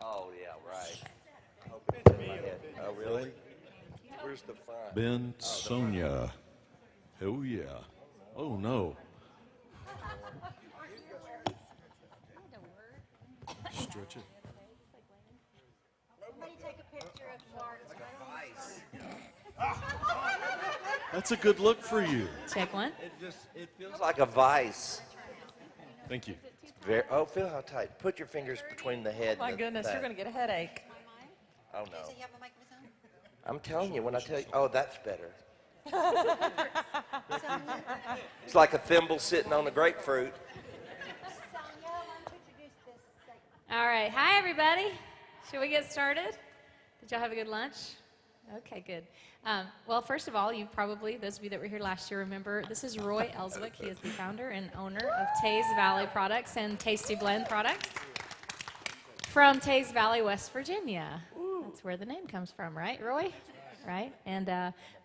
Oh, yeah, right. Oh, really? Where's the fun? Ben, Sonia. Oh, yeah. Oh, no. Stretch it. Somebody take a picture of Mark. That's a good look for you. Check one. It feels like a vice. Thank you. Feel how tight. Put your fingers between the head My and goodness, the you're going to get a headache. Oh, no. I'm telling you, when I tell you, oh, that's better. It's like a thimble sitting on a grapefruit. All right. Hi, everybody. Should we get started? Did y'all have a good lunch? Okay, good. Well, first of all, those of you that were here last year, remember this is Roy Ellswick. He is the founder and owner of TeaysValley Products and Tasty Blend Products from TeaysValley, West Virginia. That's where the name comes from, right, Roy? Right? And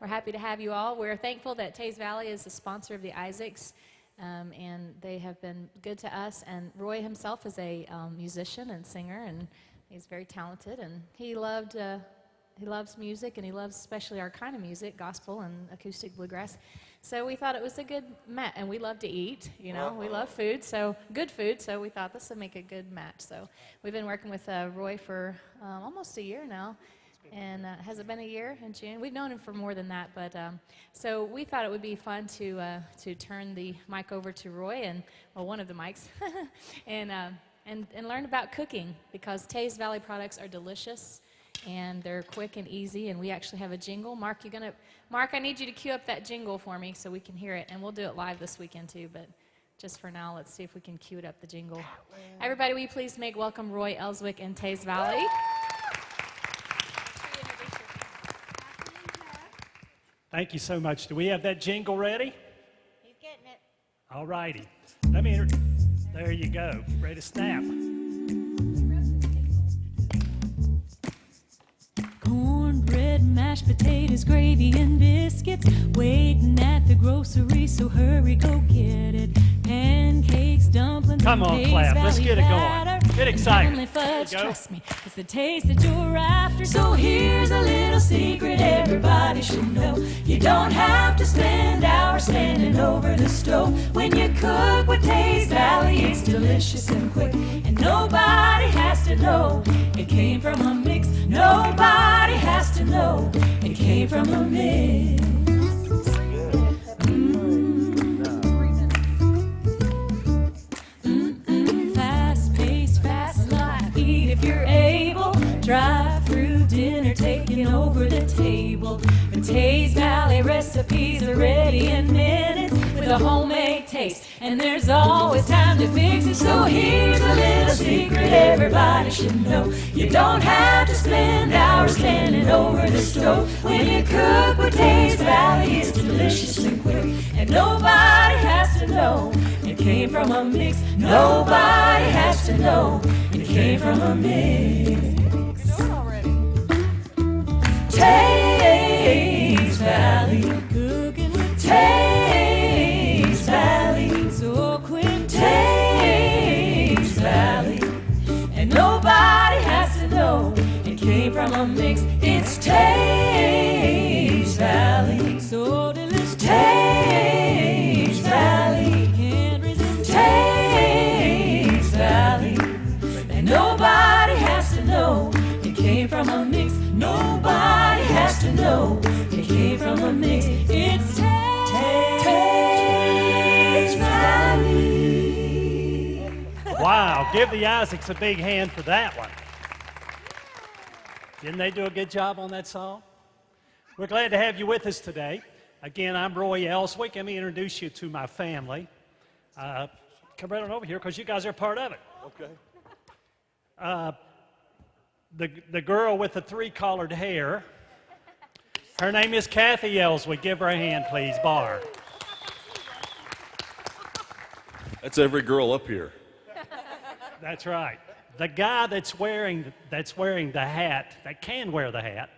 we're happy to have you all. We're thankful that TeaysValley is the sponsor of the Isaacs, and they have been good to us. And Roy himself is a musician and singer, and he's very talented, and he loves music, and he loves especially our kind of music, gospel and acoustic bluegrass. So we thought it was a good match, and we love to eat, we love food, so good food, so we thought this would make a good match. So we've been working with Roy for almost a year now, and has it been a year in June? We've known him for more than that, but so we thought it would be fun to turn the mic over to Roy, and one of the mics, and learn about cooking, because TeaysValley products are delicious. And they're quick and easy, and we actually have a jingle. Mark, I need you to cue up that jingle for me so we can hear it, and we'll do it live this weekend too, but just for now, let's see if we can cue it up, the jingle. Everybody, will you please make welcome Roy Ellswick and TeaysValley. Thank you so much. Do we have that jingle ready? He's getting it. All righty. There you go. Ready to snap. Cornbread, mashed potatoes, gravy, and biscuits. Waiting at the grocery, so hurry, go get it. Pancakes, dumplings, Come on, clap. Let's get it going. Get excited. Fudge, trust me, it's the taste that you're after. So here's a little secret everybody should know. You don't have to spend hours standing over the stove. When you cook with TeaysValley, it's delicious and quick. And nobody has to know it came from a mix. Nobody has to know it came from a mix. Fast-paced, fast life. Eat if you're able. Drive through dinner, taking over the table. The TeaysValley recipes are ready in minutes with a homemade taste. And there's always time to fix it. So here's a little secret everybody should know. You don't have to spend hours standing over the stove. When you cook with TeaysValley, it's delicious and quick. And nobody has to know it came from a mix. Nobody has to know it came from a mix. TeaysValley, cooking with TeaysValley, so quick. TeaysValley, and nobody has to know it came from a mix. It's TeaysValley, so delicious. TeaysValley, can't resist. TeaysValley, and nobody has to know it came from a mix. Nobody has to know it came from a mix. It's TeaysValley. Wow, give the Isaacs a big hand for that one. Didn't they do a good job on that song? We're glad to have you with us today. Again, I'm Roy Ellswick. Let me introduce you to my family. Come right on over here because you guys are part of it. Okay. The girl with the three-collared hair, her name is Kathy Ellswick. Give her a hand, please, Bar. That's every girl up here. That's right. The guy that's wearing the hat, that can wear the hat,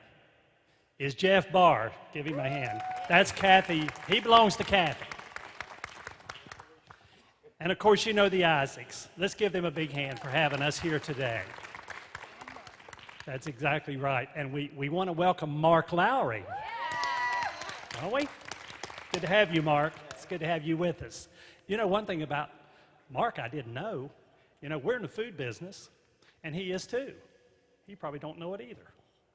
is Jeff Barr. Give him a hand. That's Kathy. He belongs to Kathy. And of course, you know the Isaacs. Let's give them a big hand for having us here today. That's exactly right. And we want to welcome Mark Lowry. Don't we? Good to have you, Mark. It's good to have you with us. You know, one thing about Mark I didn't know, you know, we're in the food business, and he is too. He probably don't know it either.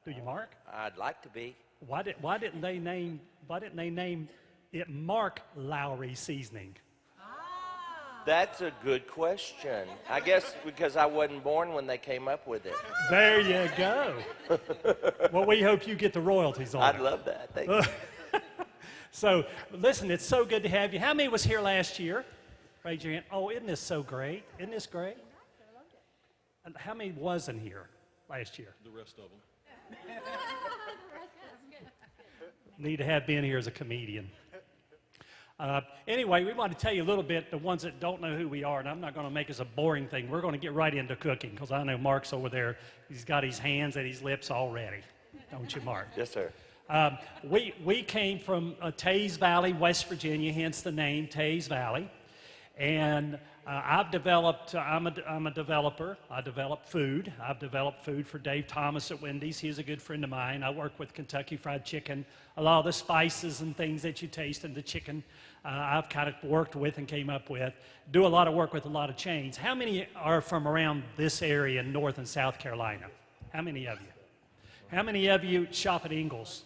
Do you, Mark? I'd like to be. Why didn't they name it Mark Lowry Seasoning? That's a good question. I guess because I wasn't born when they came up with it. There you go. Well, we hope you get the royalties on it. I'd love that. Thank you. So, listen, it's so good to have you. How many was here last year? Raise your hand. Oh, isn't this so great? Isn't this great? And how many wasn't here last year? The rest of them. Need to have Ben here as a comedian. Anyway, we want to tell you a little bit, the ones that don't know who we are, and I'm not going to make this a boring thing. We're going to get right into cooking, because I know Mark's over there. He's got his hands at his lips already. Don't you, Mark? Yes, sir. We came from TeaysValley, West Virginia, hence the name TeaysValley. And I'm a developer. I develop food. I've developed food for Dave Thomas at Wendy's. He's a good friend of mine. I work with Kentucky Fried Chicken. A lot of the spices and things that you taste in the chicken, I've kind of worked with and came up with. Do a lot of work with a lot of chains. How many are from around this area in North and South Carolina? How many of you? How many of you shop at Ingles?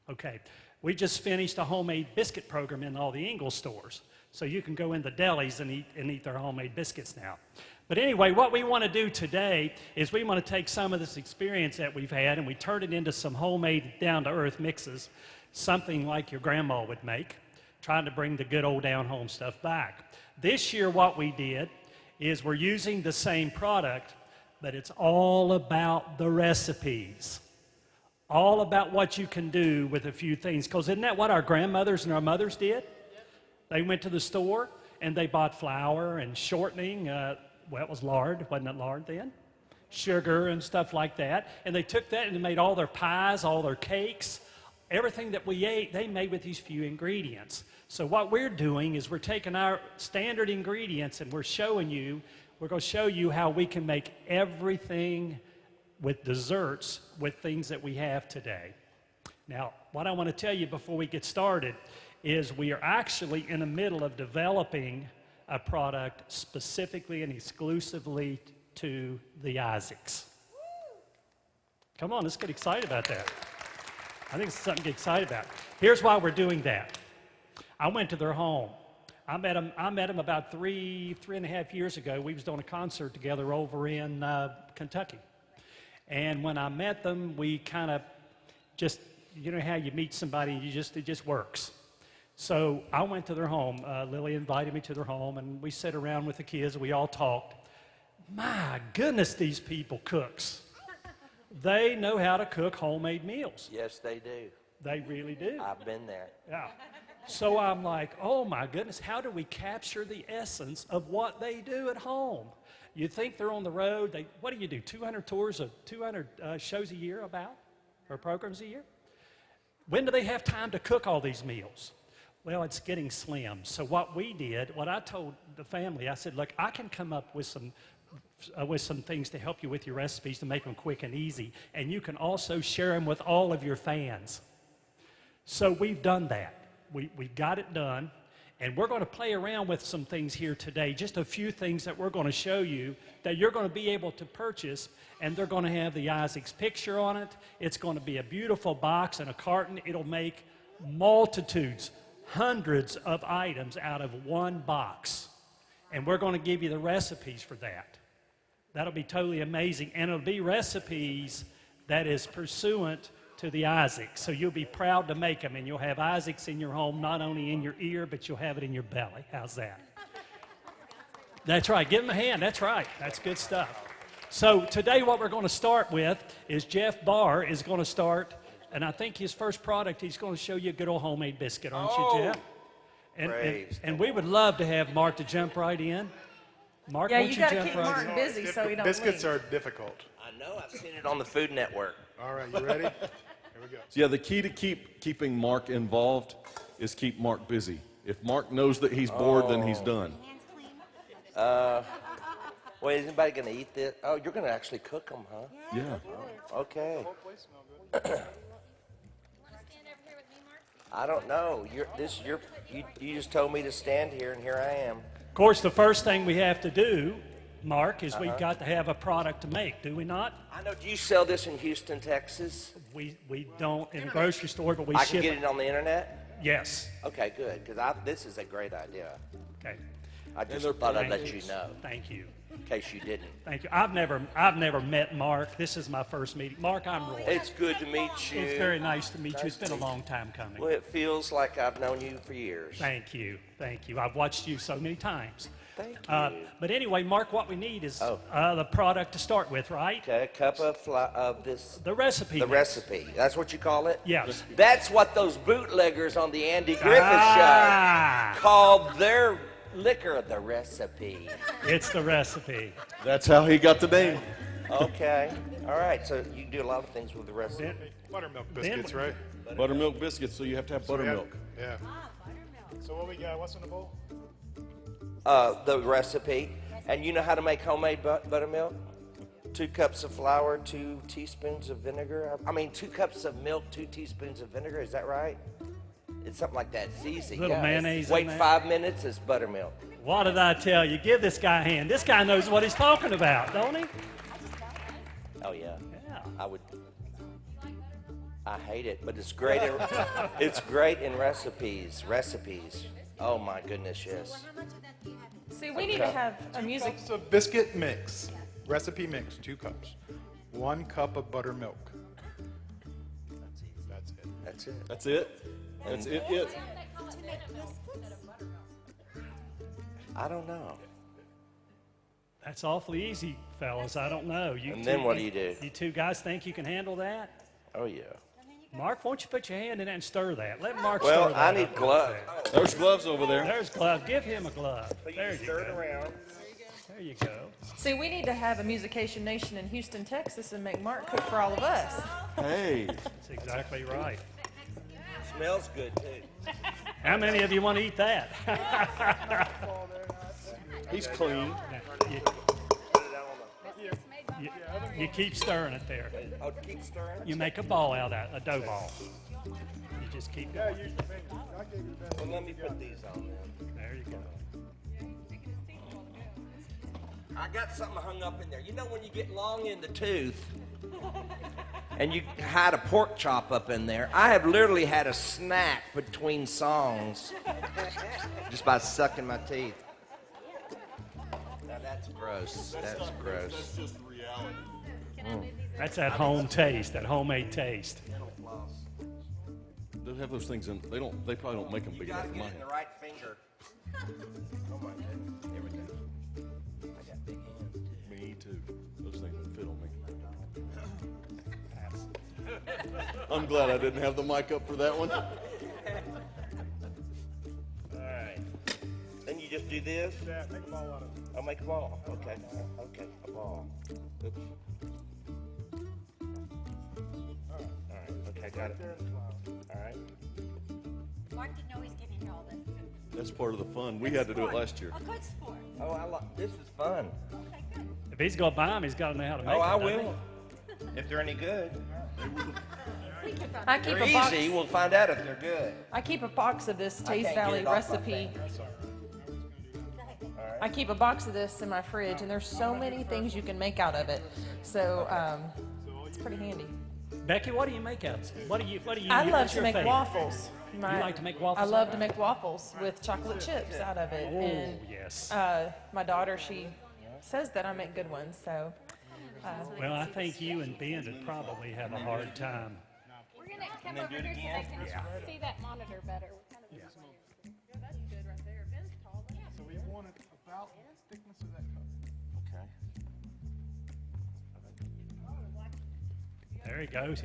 Okay. We just finished a homemade biscuit program in all the Ingles stores. So you can go in the delis and eat their homemade biscuits now. But anyway, what we want to do today is we want to take some of this experience that we've had and we turn it into some homemade down-to-earth mixes, something like your grandma would make, trying to bring the good old down-home stuff back. This year what we did is we're using the same product, but it's all about the recipes. All about what you can do with a few things. Because isn't that what our grandmothers and our mothers did? They went to the store and they bought flour and shortening. Well, it was lard. Wasn't it lard then? Sugar and stuff like that. And they took that and they made all their pies, all their cakes. Everything that we ate, they made with these few ingredients. So what we're doing is we're taking our standard ingredients and we're going to show you how we can make everything with desserts with things that we have today. Now, what I want to tell you before we get started is we are actually in the middle of developing a product specifically and exclusively to the Isaacs. Come on, let's get excited about that. I think it's something to get excited about. Here's why we're doing that. I went to their home. I met them about three and a half years ago. We was doing a concert together over in Kentucky. And when I met them, we kind of just, you know how you meet somebody and it just works. So I went to their home. Lily invited me to their home, and we sat around with the kids. We all talked. My goodness, these people cooks. They know how to cook homemade meals. Yes, they do. They really do. I've been there. Yeah. So I'm like, oh my goodness, how do we capture the essence of what they do at home? You think they're on the road. What do you do, 200 tours, 200 shows a year about, or programs a year? When do they have time to cook all these meals? Well, it's getting slim. So what we did, what I told the family, I said, look, I can come up with some things to help you with your recipes to make them quick and easy, and you can also share them with all of your fans. So we've done that. We've got it done, and we're going to play around with some things here today, just a few things that we're going to show you that you're going to be able to purchase, and they're going to have the Isaac's picture on it. It's going to be a beautiful box and a carton. It'll make multitudes, hundreds of items out of one box, and we're going to give you the recipes for that. That'll be totally amazing, and it'll be recipes that is pursuant to the Isaacs. So you'll be proud to make them, and you'll have Isaacs in your home, not only in your ear, but you'll have it in your belly. How's that? That's right. Give them a hand. That's right. That's good stuff. So today what we're going to start with is Jeff Barr is going to start, and I think his first product, he's going to show you a good old homemade biscuit, aren't you, Jeff? And we would love to have Mark to jump right in. Mark, Yeah, won't you you got to jump keep right Martin in? busy so he don't Biscuits leave. are difficult. I know. I've seen it on the Food Network. All right, you ready? Here we go. So yeah, the key to keeping Mark involved is keep Mark busy. If Mark knows that he's bored, then he's done. Hands clean. Wait, is anybody going to eat this? Oh, you're going to actually cook them, huh? Yeah. Okay. Whole place smell good. Want to stand over here with me, Mark? I don't know. You just told me to stand here, and here I am. Of course, the first thing we have to do, Mark, is we've got to have a product to make, do we not? I know. Do you sell this in Houston, Texas? We don't in the grocery store, but we I ship can get it on the internet? Yes. Okay, good, because this is a great idea. Okay. I just they're thought I'd Thank let you know, Thank you. in case you didn't. Thank you. I've never met Mark. This is my first meeting. Mark, I'm Roy. It's good to meet you. It's very nice to meet you. Nice It's been to a meet long time coming. Well, it feels like I've known you for years. Thank you. Thank you. I've watched you so many times. Thank you. But anyway, Mark, what we need is Oh. the product to start with, right? Okay, a cup of this, The recipe. the mix. recipe. That's what you call it? Yes. That's what those bootleggers on the Andy Griffith Ah, show called their liquor the recipe. it's the recipe. That's how he got the name. Okay. All right. So you can do a lot of things with the recipe. Then- Buttermilk biscuits, right? Buttermilk biscuits, so you have to have So we have- buttermilk. Yeah. So what we got? What's in the bowl? The recipe. And you know how to make homemade buttermilk? 2 cups of flour, 2 teaspoons of vinegar. 2 cups of milk, 2 teaspoons of vinegar. Is that right? It's something like that. It's easy. Little yeah. mayonnaise in Wait there. 5 minutes. It's buttermilk. What did I tell you? Give this guy a hand. This guy knows what he's talking about, don't he? Oh yeah. Yeah. I would. I hate it, but it's great. It's great in recipes. Recipes. Oh my goodness, yes. How much of that do you have? See, we need to have a music. Cups of biscuit mix. Recipe mix, 2 cups. 1 cup of buttermilk. That's it. That's it. That's it? That's it? I don't know. That's awfully easy, fellas. I don't know. You And two- then what do you do? You two guys think you can handle that? Oh yeah. Mark, won't you put your hand in that and stir that? Let Mark Well, stir that. I up need a little gloves. bit. There's gloves over there. There's glove. Give him a glove. There you Stir it go. around. There you go. See, we need to have a Musication Nation in Houston, Texas, and make Mark cook for all of us. Hey. That's exactly right. Smells good too. How many of you want to eat that? He's clean. you, you keep stirring it there. Oh, keep stirring. You make a ball out of that, a dough ball. You just keep going. Well, let me put these on then. There you go. I got something hung up in there. You know when you get long in the tooth and you hide a pork chop up in there? I have literally had a snack between songs just by sucking my teeth. Now that's gross. That's gross. just reality. That's that home taste, that homemade taste. They have those things in. They probably don't make them You big gotta enough. get in it in my the right finger. Oh my goodness. Here we go. I got big hands too. Me too. Those things don't fit on me. I'm glad I didn't have the mic up for that one. All right. Then you just do this. Yeah, make a ball out of it. I'll make a ball. Okay. Okay. A ball. Oops. All right. Okay. Got it. There in the flour. All right. Mark didn't know he's getting into all this. That's part of the fun. We had to do it last year. A good sport. Oh, this is fun. Okay, good. If he's gonna buy them, he's got to know how to make Oh, them. I doesn't will. If they're any good. I keep They're a box. easy. We'll find out if they're good. I keep a box of this I can't get TeaysValley it off my recipe. I keep a box of this in my fridge, and there's so many things you can make out of it. So it's pretty handy. he? Becky, what do you make out of it? What do you? I love what's to your make favorite? waffles. You like to make waffles? I love to make waffles with chocolate chips out of it. Oh, And yes. my daughter, she says that I make good ones. So Well, I think you and Ben would probably have a hard time. We're going to come over here so they can see that monitor better. So we want it about the thickness of that cup. Okay. There he goes.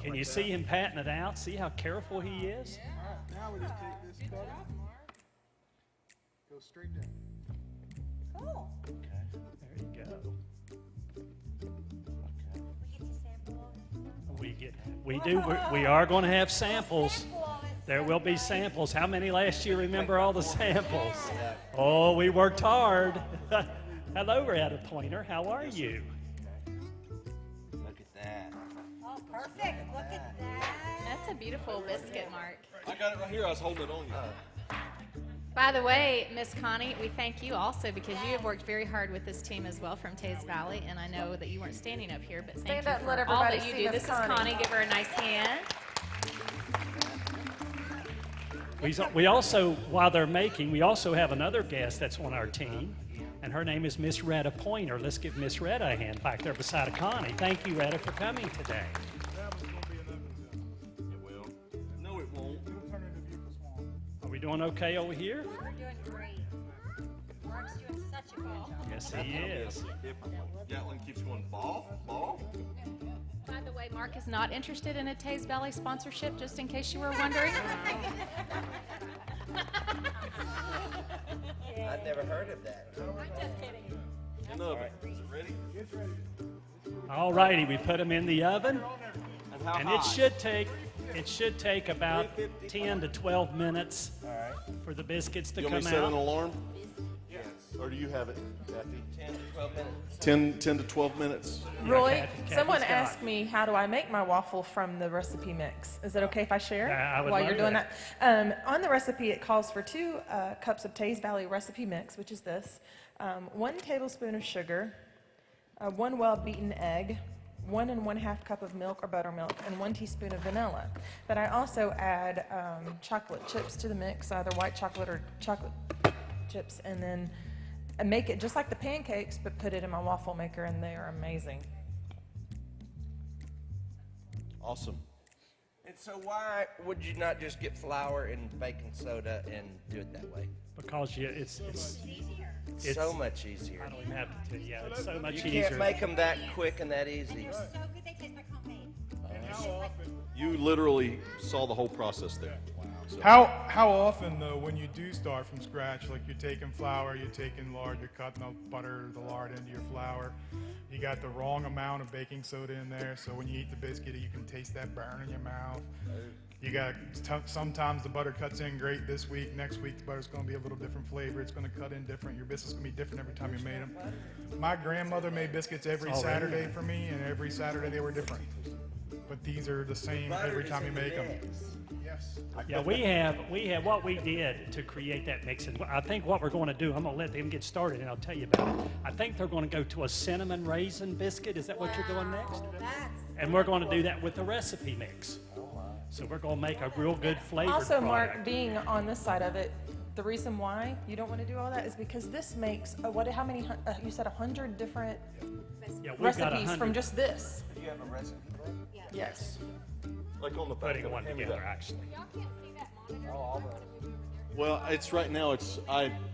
Can you see him patting it out? See how careful he is? All right, now we just take this cup. Go straight down. Cool. There you go. We get to sample. We are going to have samples. There will be samples. How many last year remember all the samples? Oh, we worked hard. Hello, Retta Pointer. How are you? Look at that. Oh, perfect. Look at that. That's a beautiful biscuit, Mark. I got it right here. I was holding it on you. By the way, Miss Connie, we thank you also because you have worked very hard with this team as well from Valley, and I know that you weren't standing up here, but thank Stand you up and let for all everybody that you see do. Miss This is Connie. Give her a nice hand. We also, while they're making, we also have another guest that's on our team, and her name is Miss Retta Pointer. Let's give Miss Retta a hand back there beside Connie. Thank you, Retta, for coming today. It will. No, it won't. Are we doing okay over here? We're doing great. Mark's doing such a ball. Yes, he is. Different one. Gatlin keeps going ball, ball. By the way, Mark is not interested in a Valley sponsorship, just in case you were wondering. I'd never heard of that. I'm just kidding. In the oven. Is it ready? All righty, we put them in the oven, And how and high? it should take about 10 to 12 minutes for the biscuits to You want me come to set an out. alarm? Yes. Or do you have it, Kathy? 10 to 12 minutes. 10 to 12 minutes. Roy, Kathy's someone got it. asked me, how do I make my waffle from the recipe mix? Is it okay if I share Yeah, I would while love you're doing that. that? On the recipe, it calls for 2 cups of Valley recipe mix, which is this, 1 tablespoon of sugar, 1 well-beaten egg, 1 1/2 cup of milk or buttermilk, and 1 teaspoon of vanilla. But I also add chocolate chips to the mix, either white chocolate or chocolate chips, and then I make it just like the pancakes, but put it in my waffle maker, and they are amazing. Awesome. And so why would you not just get flour and baking soda and do it that way? Because it's So much easier. I don't even have to tell you. Yeah, it's so much You easier. can't make them that quick and that easy. So good they taste like homemade. You literally saw the whole process there. How often though, when you do start from scratch, like you're taking flour, you're taking lard, you're cutting the butter, the lard into your flour, you got the wrong amount of baking soda in there, so when you eat the biscuit, you can taste that burn in your mouth. You got sometimes the butter cuts in great this week, next week the butter's going to be a little different flavor. It's going to cut in different. Your biscuit's going to be different every time you made them. My grandmother made biscuits every Saturday for me, and every Saturday they were different. But these are the same every time you make them. Yes. Yeah, we have what we did to create that mix, and I think what we're going to do, I'm going to let them get started, and I'll tell you about it. I think they're going to go to a cinnamon raisin biscuit. Is that what you're doing next? And we're going to do that with the recipe mix. So we're going to make a real good flavored Also, Mark, product. being on this side of it, the reason why you don't want to do all that is because this makes, how many, you said 100 different Yeah, we've got recipes 100 from just this? Do you have a recipe book? Yes. Like on the back putting of it. one Hand me together, that. actually. Y'all can't see that monitor. Well, it's right now.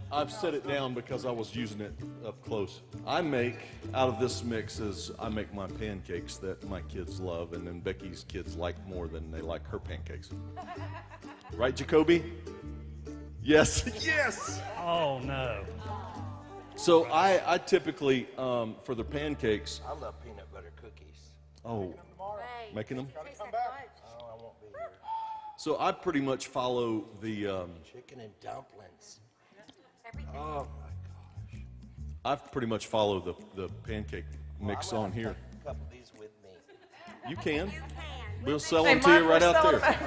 I've set it down because I was using it up close. I make out of this mix I make my pancakes that my kids love, and then Becky's kids like more than they like her pancakes. Right, Jacoby? Yes. Yes. Oh, no. So I typically for the pancakes. I love peanut butter cookies. Oh, making them. Taste that fudge. Oh, I won't be here. So I pretty much follow the. Chicken and dumplings. Everything. Oh my gosh. I've pretty much followed the pancake mix I'm on gonna here. take a couple of these with me. You can. You can. We'll sell Hey, them to you Mark, right we're out selling there.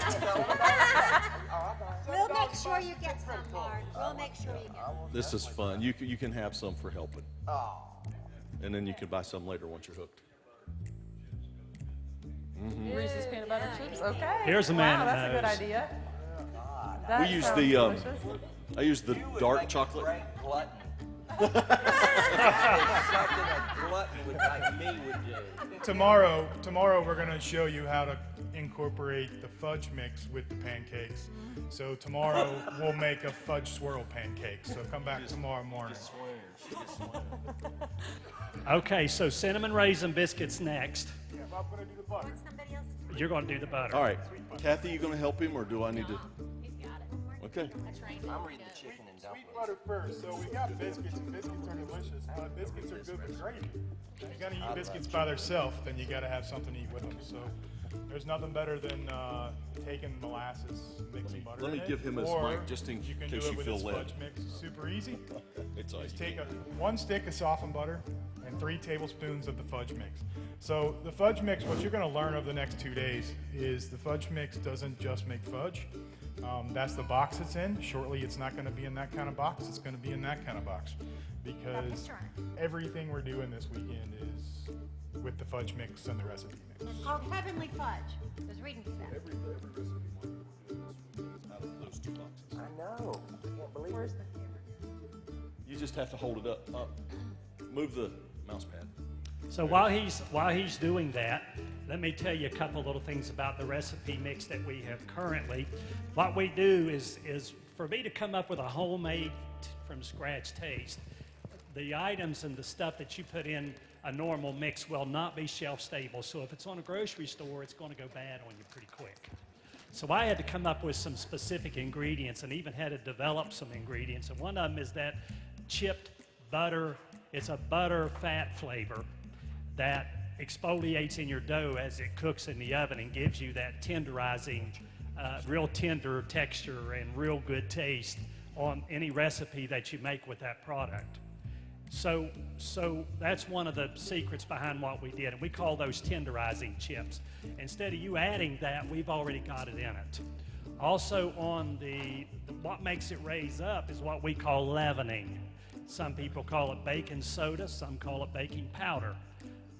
We'll make sure you get some, Mark. We'll make sure you get some. This is fun. You can have some for helping, Oh, and then you can buy some later once you're hooked. Reese's peanut butter chips, okay. Here's a man Wow, that that's a good knows. idea. That We use sounds the delicious. I use the you would dark make a chocolate. great glutton. Something a glutton would like me would do. Tomorrow we're going to show you how to incorporate the fudge mix with the pancakes. So tomorrow we'll make a fudge swirl pancake. So come back tomorrow morning. Okay, so cinnamon raisin biscuits next. Want somebody else to You're going to do the butter. All right, Kathy, you gonna help him or do I need to? He's got it. Okay. That's right. I'm reading the chicken and dumplings. Butter first. So we got biscuits, and biscuits are delicious, but biscuits are good with gravy. If you're gonna eat biscuits by themselves, then you gotta have something to eat with them. So There's nothing better than taking molasses, mixing butter let me in it, give him his or mic just in you can case do it you with feel this led. fudge mix. Super easy. It's all Just you take can. one stick of softened butter and 3 tablespoons of the fudge mix. So the fudge mix, what you're going to learn over the next 2 days is the fudge mix doesn't just make fudge. That's the box it's in. Shortly, it's not going to be in that kind of box. It's going to be in that kind of box because everything we're doing this weekend is with the fudge mix and the recipe mix. It's called Heavenly Fudge. I was reading that. Every recipe is out of those 2 boxes. I know. I can't believe it. You just have to hold it up. Move the mouse pad. So while he's doing that, let me tell you a couple little things about the recipe mix that we have currently. What we do is for me to come up with a homemade from scratch taste, the items and the stuff that you put in a normal mix will not be shelf stable. So if it's on a grocery store, it's going to go bad on you pretty quick. So I had to come up with some specific ingredients and even had to develop some ingredients. And one of them is that chipped butter. It's a butter fat flavor that exfoliates in your dough as it cooks in the oven and gives you that tenderizing, real tender texture and real good taste on any recipe that you make with that product. So that's one of the secrets behind what we did, and we call those tenderizing chips. Instead of you adding that, we've already got it in it. Also on what makes it raise up is what we call leavening. Some people call it baking soda, some call it baking powder.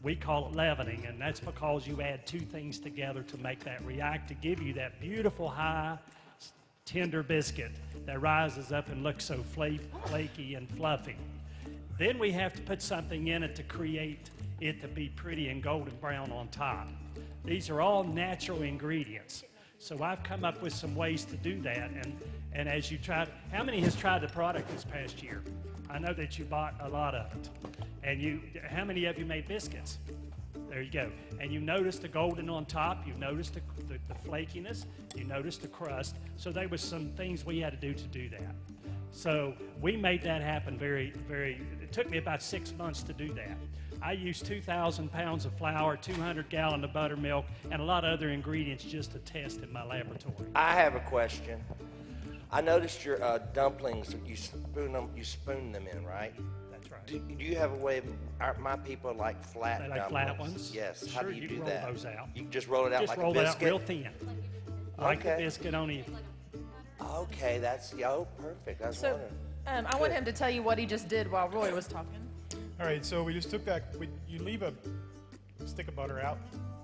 We call it leavening, and that's because you add 2 things together to make that react, to give you that beautiful high, tender biscuit that rises up and looks so flaky and fluffy. Then we have to put something in it to create it to be pretty and golden brown on top. These are all natural ingredients. So I've come up with some ways to do that, and as you try, how many has tried the product this past year? I know that you bought a lot of it. And how many of you made biscuits? There you go. And you noticed the golden on top, you noticed the flakiness, you noticed the crust. So there was some things we had to do that. So we made that happen it took me about 6 months to do that. I used 2,000 pounds of flour, 200 gallons of buttermilk, and a lot of other ingredients just to test in my laboratory. I have a question. I noticed your dumplings, you spoon them in, right? That's right. Do you have a way of, my people like flat They like dumplings? flat ones? Yes. Sure, How do you do roll that? those out. You can just roll it out Just like roll a it out biscuit? real thin. Like the Okay. biscuit only. Okay, that's, perfect. That's So wonderful. I want him to tell you what he just did while Roy was talking. All right, so we just took that. You leave a stick of butter out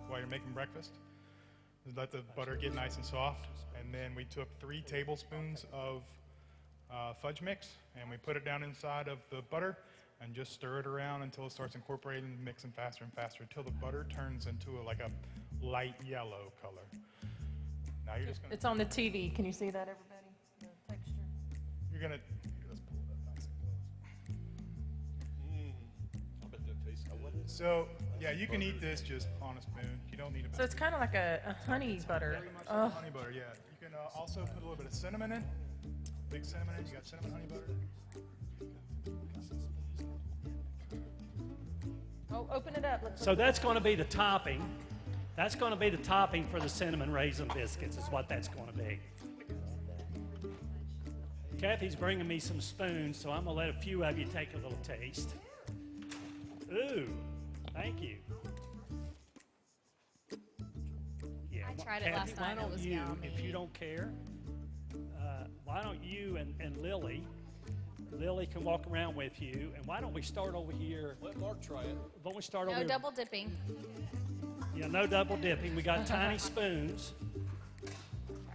while you're making breakfast. Let the butter get nice and soft, and then we took 3 tablespoons of fudge mix, and we put it down inside of the butter, and just stir it around until it starts incorporating, mixing faster and faster, until the butter turns into like a light yellow color. Now you're just gonna. It's on the TV. Can you see that, everybody? The texture. You're gonna. Let's pull it up nice and close. I bet that tastes good. So yeah, you can eat this just on a spoon. You don't need a. So it's kind of like a honey butter. Pretty much like honey butter, yeah. You can also put a little bit of cinnamon in. Big cinnamon in. You got cinnamon honey butter. Oh, open it up. Let's So that's going to be the topping. That's going to be the topping for the cinnamon raisin biscuits is what that's going to be. Kathy's bringing me some spoons, so I'm going to let a few of you take a little taste. Ooh, thank you. Yeah, I tried it Kathy, last why night. It don't was you, yummy. if you don't care, why don't you and Lily can walk around with you, and why don't we start over here? Let Mark try it. Why don't we start over No here? double dipping. Yeah, no double dipping. We got tiny spoons.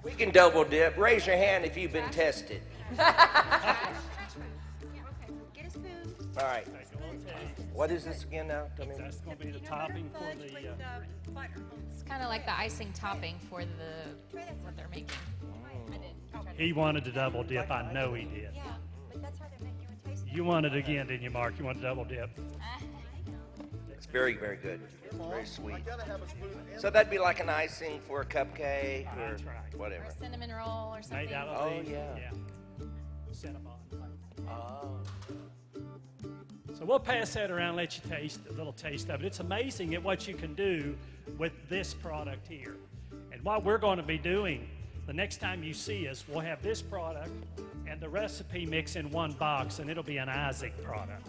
We can double dip. Raise your hand if you've been tested. Yeah, okay. Get a spoon. All right. Take a little taste. What is this again now? Tell me. That's going to be the topping for Fudge the. with the butter. It's kind of like the icing topping for what they're making. I did. He wanted to double dip. I know he did. Yeah, but that's how they're making it taste. You wanted it again, didn't you, Mark? You wanted to double dip. It's very, very good. Very sweet. I gotta have a spoon. So that'd be like an icing for a cupcake or That's right. Or whatever. a cinnamon roll or something. Made out of Oh, the yeah. Cinnamon. Oh. So So we'll pass that around, let you taste a little taste of it. It's amazing at what you can do with this product here. And what we're going to be doing, the next time you see us, we'll have this product and the recipe mix in one box, and it'll be an Isaac product.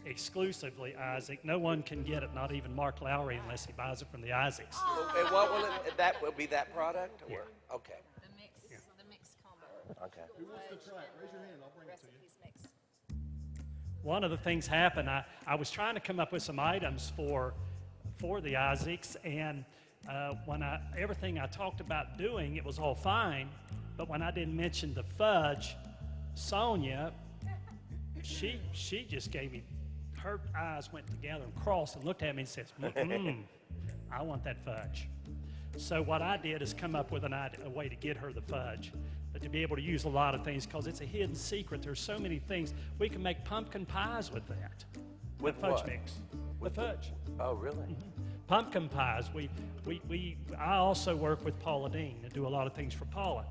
Exclusively Isaac. No one can get it, not even Mark Lowry, unless he buys it from the Isaacs. And what will it, that will be that product? Or? Okay. The mix combo. Okay. Who wants to try it? Raise your hand. I'll bring it to you. Recipes mix. One of the things happened, I was trying to come up with some items for the Isaacs, and when everything I talked about doing, it was all fine, but when I didn't mention the fudge, Sonia, she just gave me, her eyes went together and crossed and looked at me and says, I want that fudge. So what I did is come up with a way to get her the fudge, but to be able to use a lot of things, because it's a hidden secret. There's so many things. We can make pumpkin pies with that. With the fudge what? mix. With fudge. Oh, really? Pumpkin pies. I also work with Paula Dean and do a lot of things for Paula.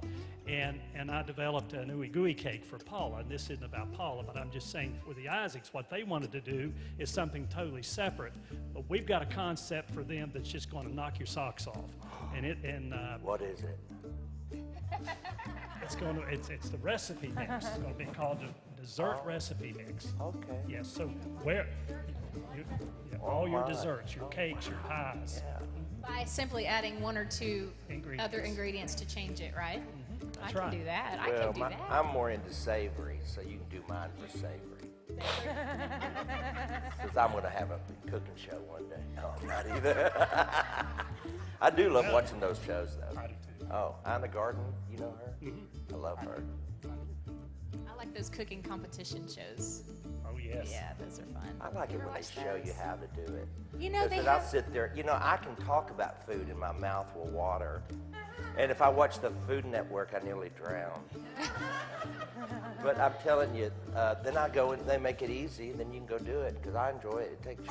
And I developed an ooey gooey cake for Paula. And this isn't about Paula, but I'm just saying for the Isaacs, what they wanted to do is something totally separate. But we've got a concept for them that's just going to knock your socks off. What is it? It's the recipe mix. It's going to be called the dessert recipe mix. Okay. Yes. So all your desserts, your cakes, your pies. By simply adding one or two other Ingredients. ingredients to change it, right? I That's can right. do that. I Well, can do that. I'm more into savory, so you can do mine for savory. Because I'm going to have a cooking show one day. No, I'm not either. I do love watching those shows, though. I do too. Oh, Anna Garden, you know her? I love her. I like those cooking competition shows. Oh, yes. Yeah, those are fun. I like it You ever when they watch show you those? how to do it. You know, they Because I'll have- sit there. You know, I can talk about food and my mouth will water. And if I watch the Food Network, I nearly drown. But I'm telling you, then I go and they make it easy, and then you can go do it because I enjoy it. It takes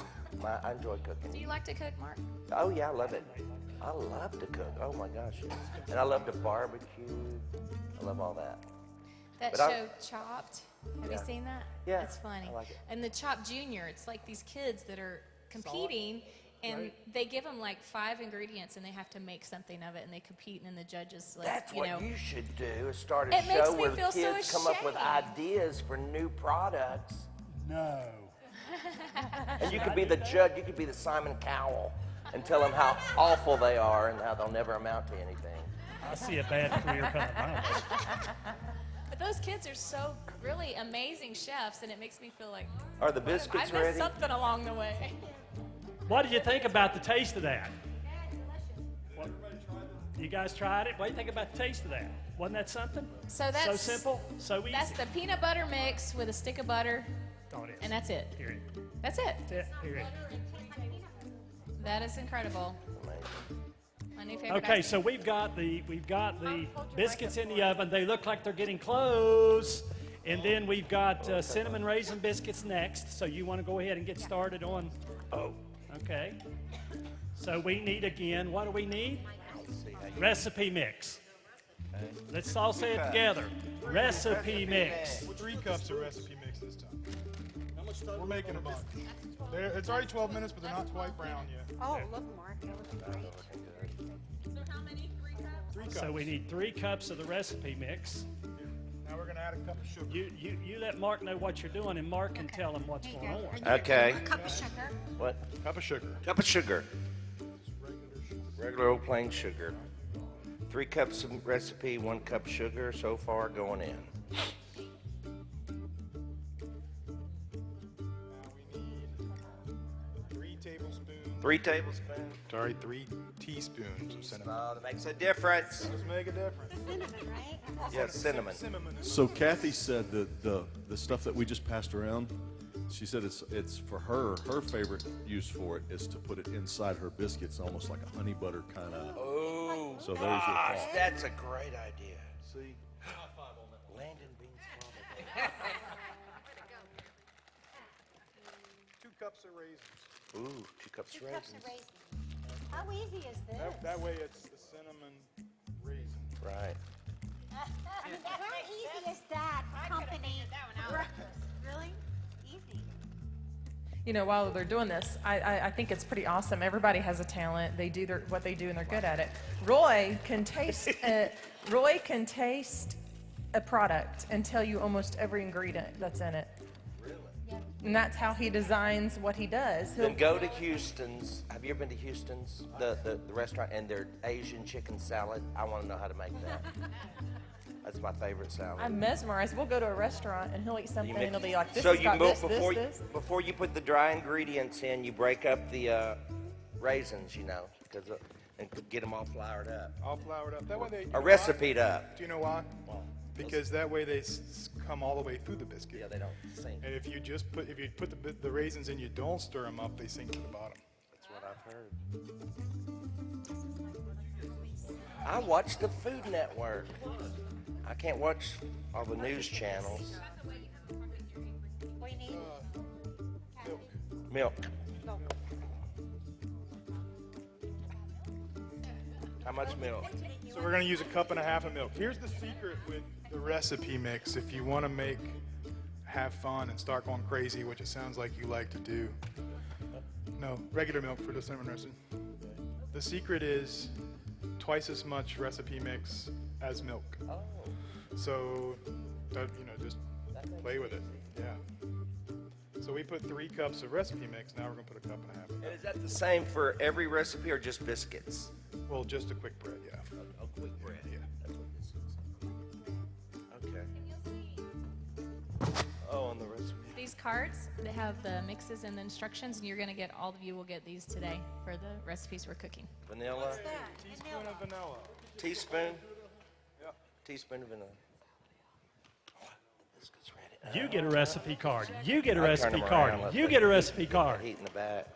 I enjoy cooking. Do you like to cook, Mark? Oh yeah, I love it. I love to cook. Oh my gosh, yes. And I love to barbecue. I love all that. That But show Chopped. Have you Yeah. seen that? Yeah, It's funny. I like it. And the Chopped Junior, it's like these kids that are competing, and they give them like 5 ingredients, and they have to make something of it, and they compete, and then the judges, like, That's you what know. you should do. Is start a It makes show me where the feel so kids come up with ashamed. ideas for new products. No. And you could be the judge. You could be the Simon Cowell and tell them how awful they are and how they'll never amount to anything. I see a bad career coming my way. But those kids are so really amazing chefs, and it makes me feel like Are the I biscuits missed ready? something along the way. What did you think about the taste of that? You guys tried it? What do you think about the taste of that? Wasn't that something? So that's so simple, so easy. That's the peanut butter mix with a stick of butter, Oh, it is. and that's it. Period. That's it. That's it. Period. That is incredible. My new favorite. Okay, ice so we've got the biscuits in the oven. They look like they're getting close. And then we've got cinnamon raisin biscuits next. So you want to go ahead and get started on. Oh, okay. So we need again. What do we need? Recipe mix. Let's all say it together. Recipe mix. 3 cups of recipe mix this time. We're making a bunch. It's already 12 minutes, but they're not quite brown yet. Oh, look, Mark, that looks great. 3 cups. So we need 3 cups of the recipe mix. Now we're going to add a cup of sugar. You let Mark know what you're doing, and Mark can tell him what's going on. Okay. A cup of sugar. What? Cup of sugar. Cup of sugar. Regular old plain sugar. 3 cups of recipe, 1 cup sugar so far going in. Now we need 3 tablespoons. 3 tablespoons. Sorry, 3 teaspoons of cinnamon. Oh, that makes a difference. Does make a difference. Cinnamon, right? Yes, cinnamon. Cinnamon. So Kathy said that the stuff that we just passed around, she said it's for her. Her favorite use for it is to put it inside her biscuits, almost like a honey butter kind of. Oh, So there's your gosh, thought. that's a great idea. See, Landon Beans. 2 cups of raisins. Ooh, 2 cups 2 of cups raisins. of raisins. How easy is this? That way it's the cinnamon raisin. Right. I mean, how easy is that company breakfast? Really? Easy. while they're doing this, I think it's pretty awesome. Everybody has a talent. They do what they do, and they're good at it. Roy can taste a product and tell you almost every ingredient that's in it. And that's how he designs what he does. Then go to Houston's. Have you ever been to Houston's, the restaurant, and their Asian chicken salad? I want to know how to make that. That's my favorite salad. I'm mesmerized. We'll go to a restaurant and he'll eat something and he'll be like, this so has you got move this. before you put the dry ingredients in, you break up the raisins, and get them all floured up. All floured up. That way they. Or recipe'd up. Do you know why? Because that way they come all the way through the biscuit. Yeah, they don't sink. And if you put the raisins in, you don't stir them up, they sink to the bottom. That's what I've heard. I watch the Food Network. I can't watch all the news channels. What do you need? Milk. How much milk? So we're going to use 1.5 cups of milk. Here's the secret with the recipe mix. If you want to have fun and start going crazy, which it sounds like you like to do. No, regular milk for the cinnamon raisin. The secret is twice as much recipe mix as milk. Oh. So, just play with it. Yeah. So we put 3 cups of recipe mix. Now we're going to put 1.5 cups. And is that the same for every recipe or just biscuits? Well, just a quick bread, yeah. A quick bread. Yeah. That's what this is. Okay. Oh, on the recipe. These cards, they have the mixes and the instructions, and all of you will get these today for the recipes we're cooking. Vanilla. Teaspoon of vanilla. Teaspoon. Yep. Teaspoon of vanilla. Biscuits ready. You get a recipe card. You get a I'll turn recipe them card. around, let You them get a recipe card. Heat in the back.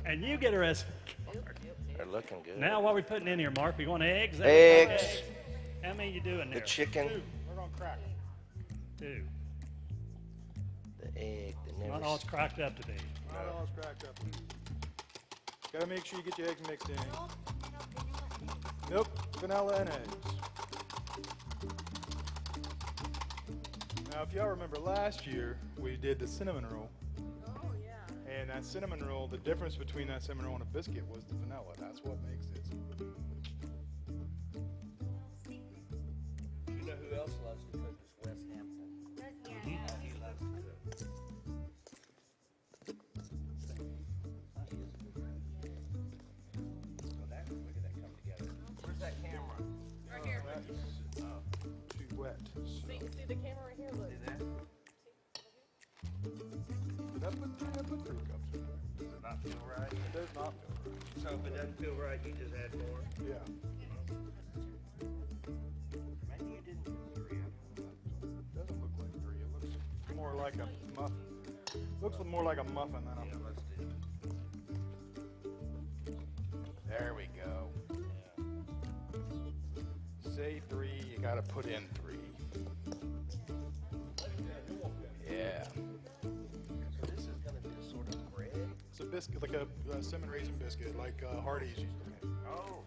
And you get a recipe card. They're looking good. Now, what are we putting in here, Mark? We want eggs? Eggs. How many you doing The there? chicken. 2. We're going to crack it. 2. The egg. The Not never all it's cracked up to be. Not all it's cracked up. Got to make sure you get your eggs mixed in. Milk, vanilla, and eggs. Now, if y'all remember last year, we did the cinnamon roll. Oh, yeah. And that cinnamon roll, the difference between that cinnamon roll and a biscuit was the vanilla. That's what makes it. You know who else loves to cook? Is Wes Hampton. He loves to cook. Look at that come together. Where's that camera? Right here. Too wet. See the camera right here? Look. See that? Did I put 3 cups in there? Does it not feel right? It does not feel right. So if it doesn't feel right, you just add more. Yeah. Maybe you didn't put 3. Doesn't look like 3. It looks more like a muffin. Looks more like a muffin than a. Let's do it. There we go. Say 3, you gotta put in 3. Yeah. So this is going to be a sort of bread? It's a biscuit, like a cinnamon raisin biscuit, like Hardee's used to make. Oh.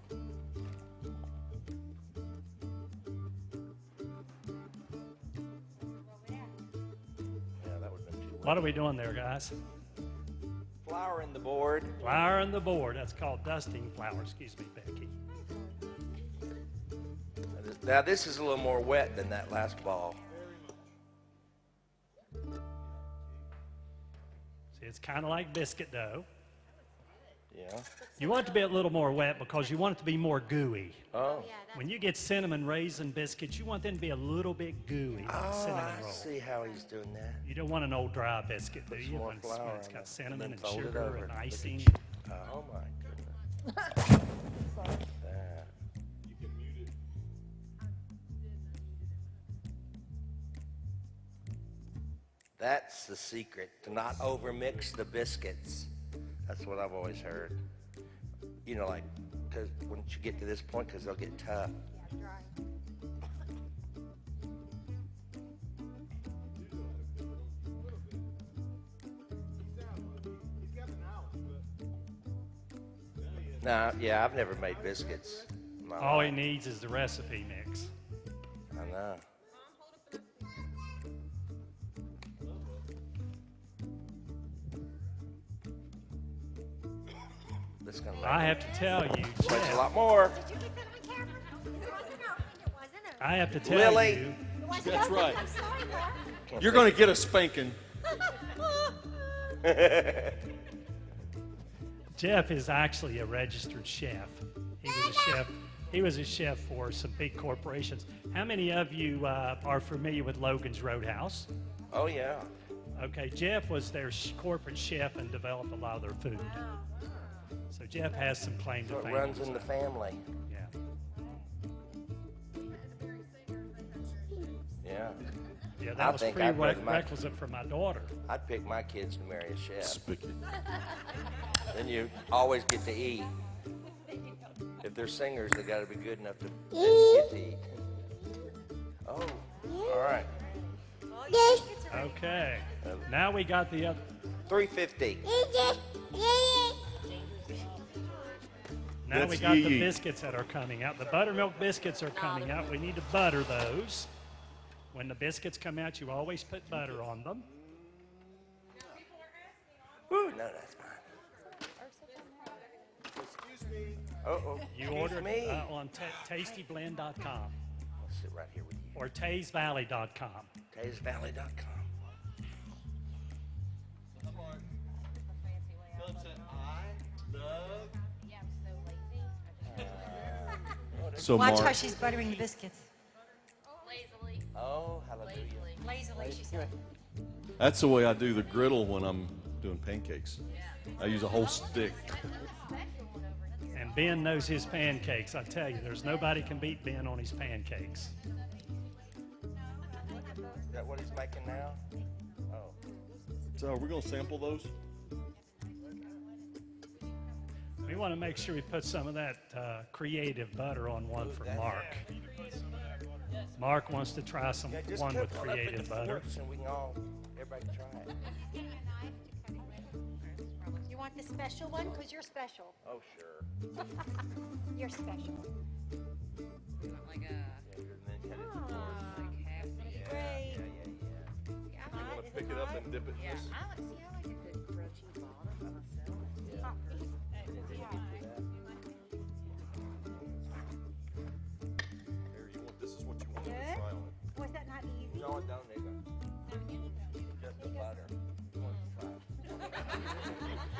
Yeah, that would have been too wet. What are we doing there, guys? Flour in the board. Flour on the board. That's called dusting flour. Excuse me, Becky. Now this is a little more wet than that last ball. See, it's kind of like biscuit dough. Yeah. You want it to be a little more wet because you want it to be more gooey. Oh. When you get cinnamon raisin biscuits, you want them to be a little bit gooey, like a Oh, cinnamon I roll. see how he's doing that. You don't want an old dry biscuit, do Put you? some more When it's, flour when it's on got it, cinnamon and and then fold it sugar over. and Look at icing. Oh my goodness. That. That's the secret, to not overmix the biscuits. That's what I've always heard. You know, like, because once you get to this point, because they'll get tough. Nah, yeah, I've never made biscuits. in my All he life. needs is the recipe mix. I know. That's gonna I have to tell you, makes a Jeff, lot more. Did you get that on camera? It wasn't open. It wasn't open. I have to tell Lily. you, It wasn't That's open. right. I'm sorry, Mark. You're going to get a spanking. Jeff is actually a registered chef. He was a chef. He was a chef for some big corporations. How many of you are familiar with Logan's Roadhouse? Oh yeah. Okay, Jeff was their corporate chef and developed a lot of their food. So Jeff has some claim to So it fame. runs in the family. Yeah. Yeah. Yeah, I that was think I'd rather prerequisite for my daughter. I'd pick my kids to marry a chef. Spicky. Then you always get to eat. If they're singers, they got to be good enough to get to eat. Oh, all right. Okay. Now we got the other. $3.50. Now we That's got the yee-yee. biscuits that are coming out. The buttermilk biscuits are coming out. We need to butter those. When the biscuits come out, you always put butter on them. Woo, no, that's fine. Excuse me. Uh-oh. You Excuse order me. on tastyblend.com I'll sit right here with you. or TeaysValley.com. TeaysValley.com. So Watch Mark, how she's buttering the biscuits. Lazily. Oh, hallelujah. Lazily, she said. that's the way I do the griddle when I'm doing pancakes. I use a whole stick. And Ben knows his pancakes. I tell you, there's nobody can beat Ben on his pancakes. Is that what he's making now? Oh. So are we going to sample those? We want to make sure we put some of that creative butter on one for Mark. Mark wants to try some Yeah, just one cook with one up in creative the butter. forks and we can all, everybody try it. You want the special one? Because you're special. Oh, sure. You're special. Like a Yeah, you're the intended for forks. Great. Want to pick it up and dip it in this? I like to see how I get good crunchy bottom by myself. Here, this is what you want to Good. try on it. Was that not easy? No, I don't, nigga. Just the butter. You want to try it?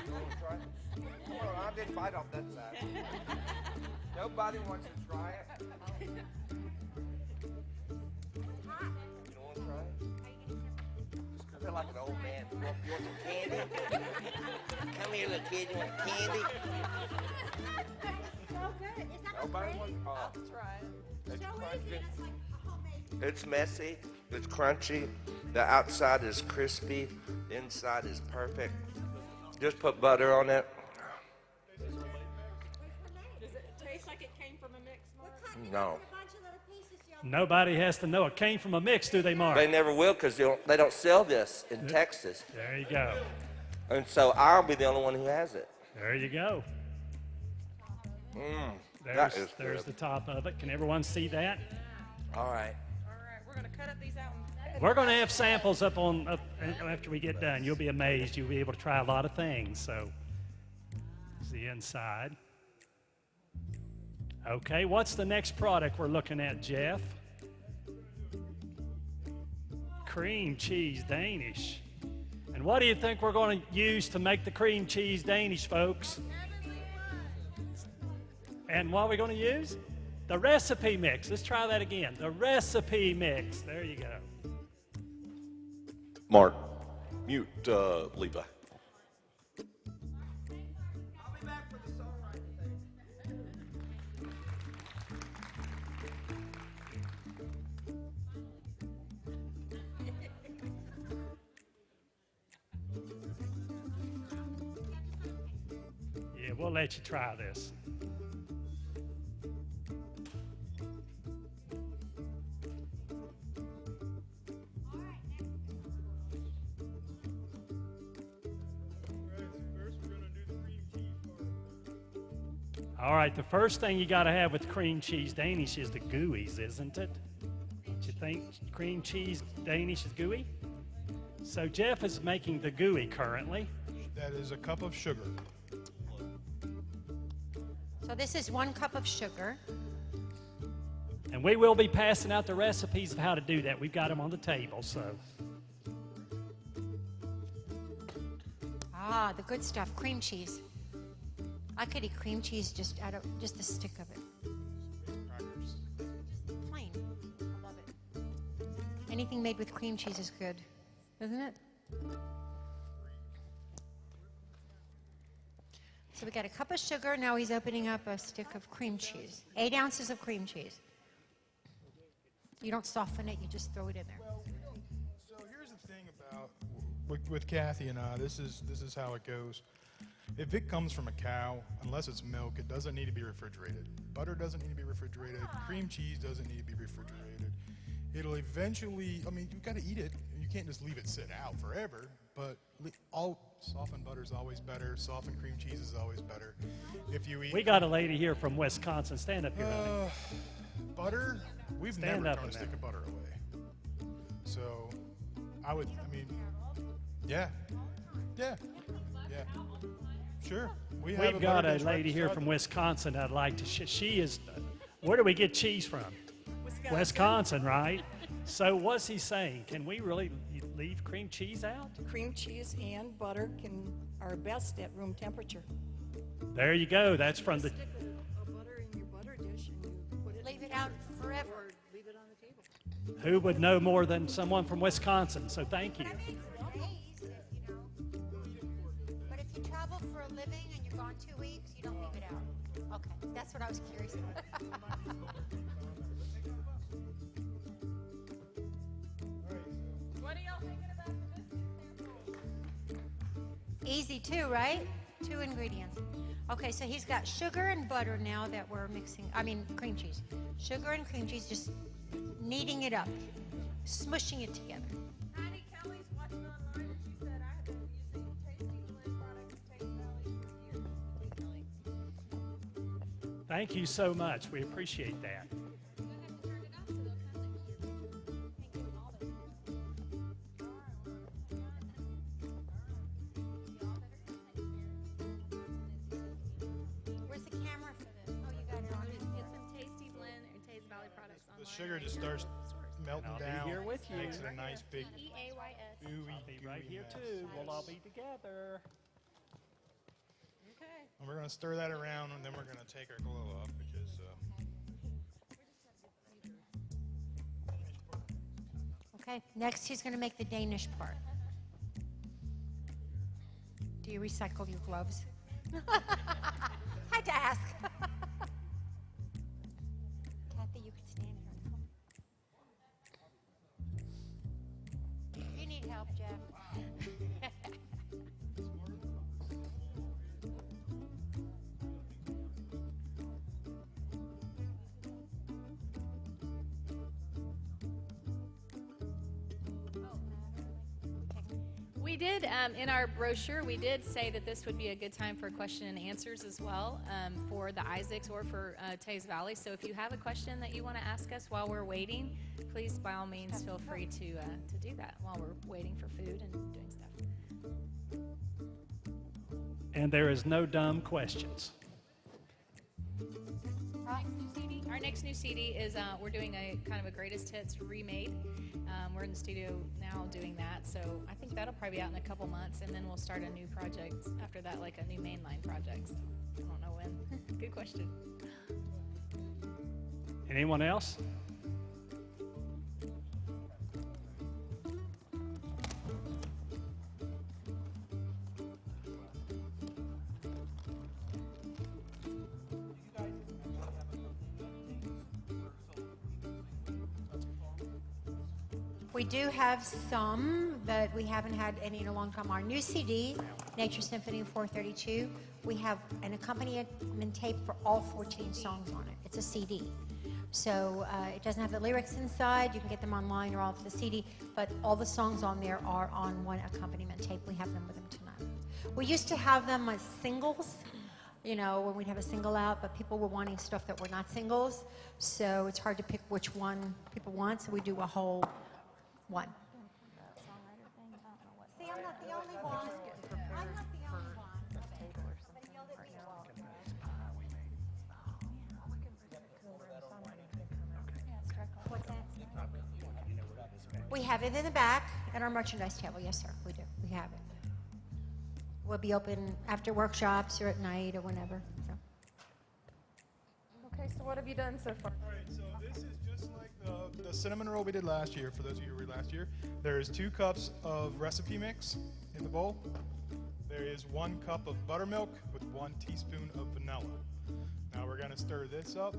You want to try it? Well, I didn't bite off that side. Nobody wants to try it. You don't want to try it? I feel like an old man. You want some candy? Come here, little kid. You want candy? So good. It's not Nobody great. wants. Oh. Try it. It's So crunchy. easy. It's like homemade. It's messy. It's crunchy. The outside is crispy. The inside is perfect. Just put butter on it. Does it taste like it came from a mix, Mark? No. A bunch of little pieces, y'all. Nobody has to know it came from a mix, do they, Mark? They never will because they don't sell this in Texas. There you go. And so I'll be the only one who has it. There you go. That is There's good. the top of it. Can everyone see that? All right. All right, we're going to cut up these out. We're going to have samples up after we get done. You'll be amazed. You'll be able to try a lot of things. So, it's the inside. Okay, what's the next product we're looking at, Jeff? Cream cheese Danish. And what do you think we're going to use to make the cream cheese Danish, folks? And what are we going to use? The recipe mix. Let's try that again. The recipe mix. There you go. Mark, mute Levi. Yeah, we'll let you try this. All right, the first thing you got to have with cream cheese Danish is the gooeys, isn't it? Don't you think cream cheese Danish is gooey? So Jeff is making the gooey currently. That is a cup of sugar. So this is 1 cup of sugar. And we will be passing out the recipes of how to do that. We've got them on the table, so. Ah, the good stuff, cream cheese. I could eat cream cheese just out of just a stick of it. Plain. I love it. Anything made with cream cheese is good, isn't it? So we got a cup of sugar. Now he's opening up a stick of cream cheese. 8 ounces of cream cheese. You don't soften it, you just throw it in there. So here's the thing about with Kathy and I. This is how it goes. If it comes from a cow, unless it's milk, it doesn't need to be refrigerated. Butter doesn't need to be refrigerated. Cream cheese doesn't need to be refrigerated. It'll eventually, I mean, you've got to eat it. You can't just leave it sit out forever, but all softened butter is always better. Softened cream cheese is always better. If you eat... We got a lady here from Wisconsin. Stand up here, honey. Butter, we've Stand never up thrown a in stick there. of butter away. So, I mean, yeah. Sure. We've have got butter a bench right lady here beside from me. Wisconsin I'd like to. She is. Where do we get cheese from? Wisconsin, right? So what's he saying? Can we really leave cream cheese out? Cream cheese and butter are best at room temperature. There you go. That's from the. Stick a butter in your butter dish and you put it. Leave it out forever. Leave it on the table. Who would know more than someone from Wisconsin? So thank you. But I mean, days, you know. But if you travel for a living and you're gone 2 weeks, you don't leave it out. Okay, that's what I was curious about. What are y'all thinking about the biscuit sample? Easy too, right? 2 ingredients. Okay, so he's got sugar and butter now that we're mixing, cream cheese. Sugar and cream cheese, just kneading it up, smushing it together. Patty Kelly's watching online and she said I have been using TeaysValley products at TeaysValley for years. Thank you so much. We appreciate that. Where's the camera for this? Oh, you got it on. Get some Tasty Blend or TeaysValley products online. The sugar just starts melting I'll be down. here with you. Makes it a nice big EAYS. ooey I'll be right gooey here mess. too. We'll all be together. And we're going to stir that around, and then we're going to take our glow off because Okay, next he's going to make the Danish part. Do you recycle your gloves? Had to ask. Kathy, you can stand here. You need help, Jeff. We did, in our brochure, we did say that this would be a good time for question and answers as well for the Isaacs or for TeaysValley. So if you have a question that you want to ask us while we're waiting, please, by all means, feel free to do that while we're waiting for food and doing stuff. And there is no dumb questions. Our next new CD is we're doing a kind of a greatest hits remade. We're in the studio now doing that, so I think that'll probably be out in a couple months, and then we'll start a new project after that, like a new mainline project. So I don't know when. Good question. Anyone else? We do have some, but we haven't had any in a long time. Our new CD, Nature Symphony 432, we have an accompaniment tape for all 14 songs on it. It's a CD. So it doesn't have the lyrics inside. You can get them online or off the CD, but all the songs on there are on one accompaniment tape. We have them with them tonight. We used to have them as singles, you know, when we'd have a single out, but people were wanting stuff that were not singles, so it's hard to pick which one people want, so we do a whole one. See, I'm not the only one. I'm not the only one. We have it in the back at our merchandise table. Yes, sir, we do. We have it. We'll be open after workshops or at night or whenever. So. Okay, so what have you done so far? All right, so this is just like the cinnamon roll we did last year, for those of you who were last year. There is 2 cups of recipe mix in the bowl. There is 1 cup of buttermilk with 1 teaspoon of vanilla. Now we're gonna stir this up.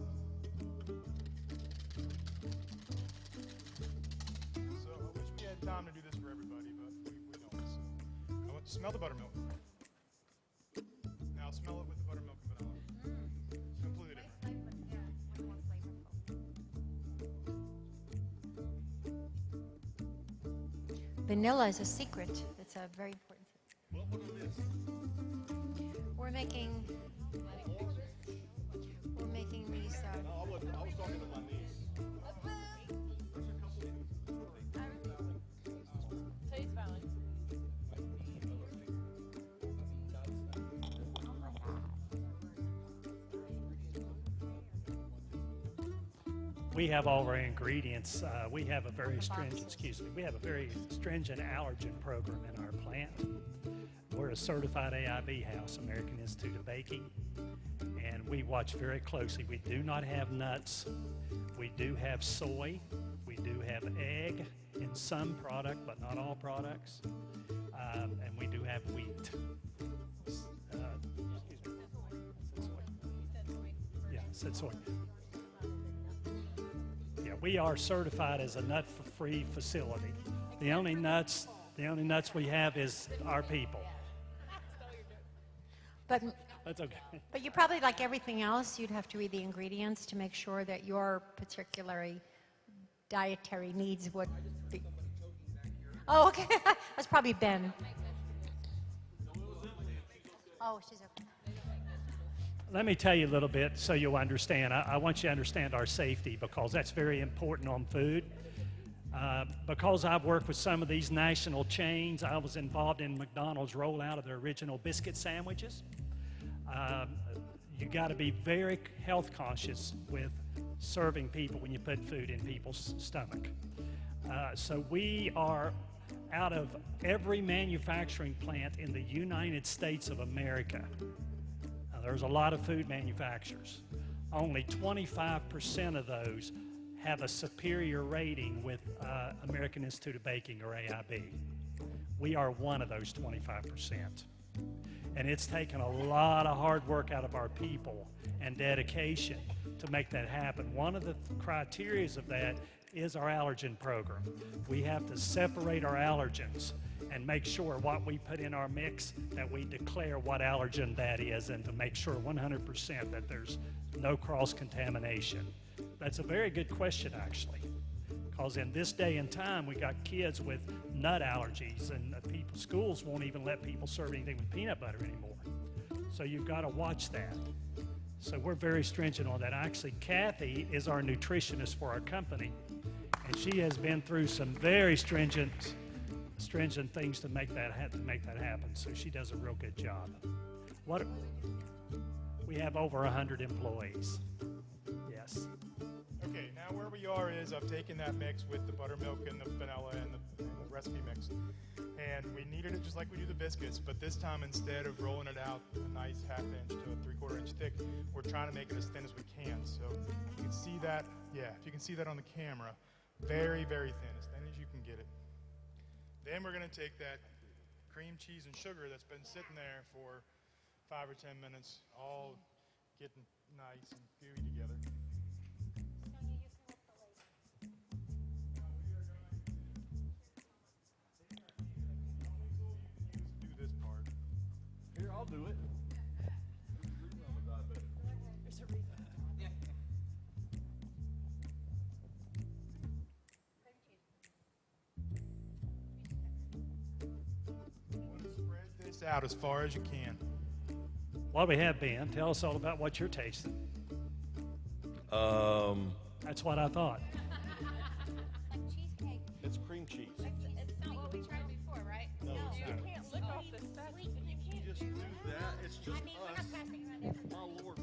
So I wish we had time to do this for everybody, but we don't. So I want to smell the buttermilk. Now smell it with the buttermilk and vanilla. It's completely different. Vanilla is a secret. It's a very important secret. What is this? We're making these. I was talking to my niece. TeaysValley. We have all of our ingredients. We have a very stringent allergen program in our plant. We're a certified AIB house, American Institute of Baking, and we watch very closely. We do not have nuts. We do have soy. We do have egg in some product, but not all products. And we do have wheat. Yeah, I said soy. Yeah, we are certified as a nut-free facility. The only nuts we have is our people. But That's okay. But you probably, like everything else, you'd have to read the ingredients to make sure that your particular dietary needs would be. Oh, okay. That's probably Ben. Oh, she's okay. Let me tell you a little bit so you'll understand. I want you to understand our safety because that's very important on food. Because I've worked with some of these national chains, I was involved in McDonald's rollout of their original biscuit sandwiches. You got to be very health conscious with serving people when you put food in people's stomach. So we are out of every manufacturing plant in the United States of America. There's a lot of food manufacturers. Only 25% of those have a superior rating with American Institute of Baking or AIB. We are one of those 25%. And it's taken a lot of hard work out of our people and dedication to make that happen. One of the criteria of that is our allergen program. We have to separate our allergens and make sure what we put in our mix, that we declare what allergen that is, and to make sure 100% that there's no cross-contamination. That's a very good question, actually, because in this day and time, we got kids with nut allergies, and schools won't even let people serve anything with peanut butter anymore. So you've got to watch that. So we're very stringent on that. Actually, Kathy is our nutritionist for our company, and she has been through some very stringent things to make that happen. So she does a real good job. We have over 100 employees. Yes. Okay, now where we are is I've taken that mix with the buttermilk and the vanilla and the recipe mix, and we kneaded it just like we do the biscuits, but this time instead of rolling it out a nice 1/2 inch to a 3/4 inch thick, we're trying to make it as thin as we can. So you can see that, if you can see that on the camera, very, very thin, as thin as you can get it. Then we're going to take that cream cheese and sugar that's been sitting there for 5 or 10 minutes, all getting nice and gooey together. Do this part. Here, I'll do it. Out as far as you can. What we have, Ben, tell us all about what you're tasting. That's what I thought. It's cream cheese. It's not what we tried before, right? No, it's You not. can't lick off the stuff. You just do that. It's just us. My Lord,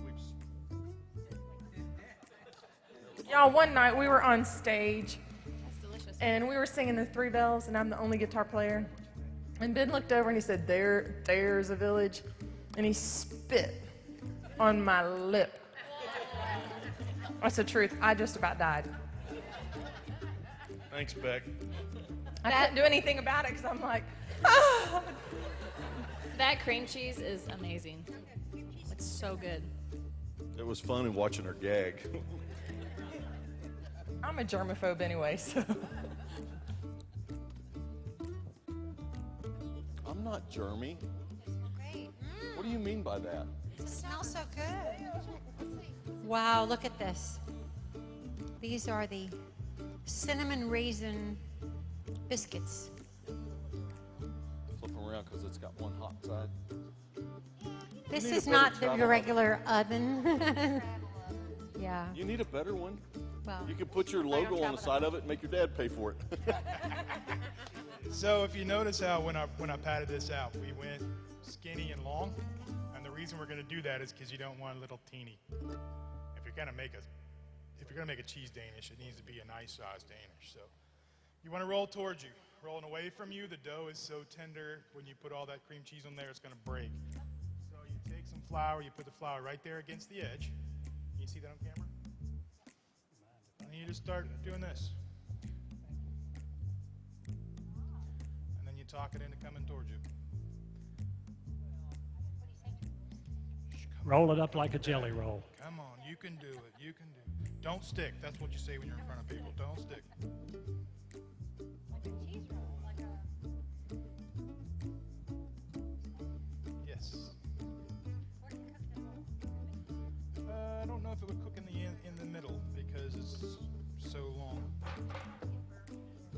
Y'all, one night we were on stage That's delicious. And we were singing the Three Bells, and I'm the only guitar player. And Ben looked over and he said, there's a village. And he spit on my lip. That's the truth. I just about died. Thanks, Beck. I couldn't do anything about it because I'm like, ah. That cream cheese is amazing. It's so good. It was fun in watching her gag. I'm a germaphobe anyway, so. I'm not germy. Great. What do you mean by that? It smells so good. Wow, look at this. These are the cinnamon raisin biscuits. Flip them around because it's got one hot side. This need a is better not travel the regular oven. Yeah. You need a better one. Well, You can put your logo on the side of it and make your dad pay for it. So if you notice how when I patted this out, we went skinny and long, and the reason we're going to do that is because you don't want a little teeny. If you're going to make a cheese Danish, it needs to be a nice size Danish. So you want to roll towards you, rolling away from you. The dough is so tender when you put all that cream cheese on there, it's going to break. So you take some flour, you put the flour right there against the edge. You see that on camera? And then you just start doing this. And then you talk it into coming towards you. Roll it up like a jelly roll. Come on, you can do it. You can do it. Don't stick. That's what you say when you're in front of people. Don't stick. Yes. I don't know if it would cook in the middle because it's so long.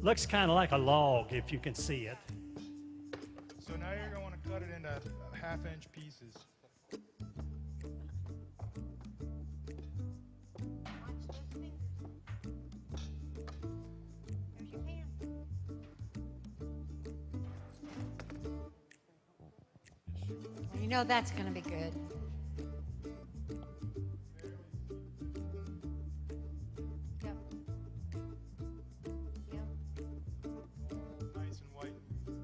Looks kind of like a log if you can see it. So now you're going to want to cut it into half-inch pieces. there's your pan. You know that's going to be good. Yep. Yep. Nice and white. Gooey.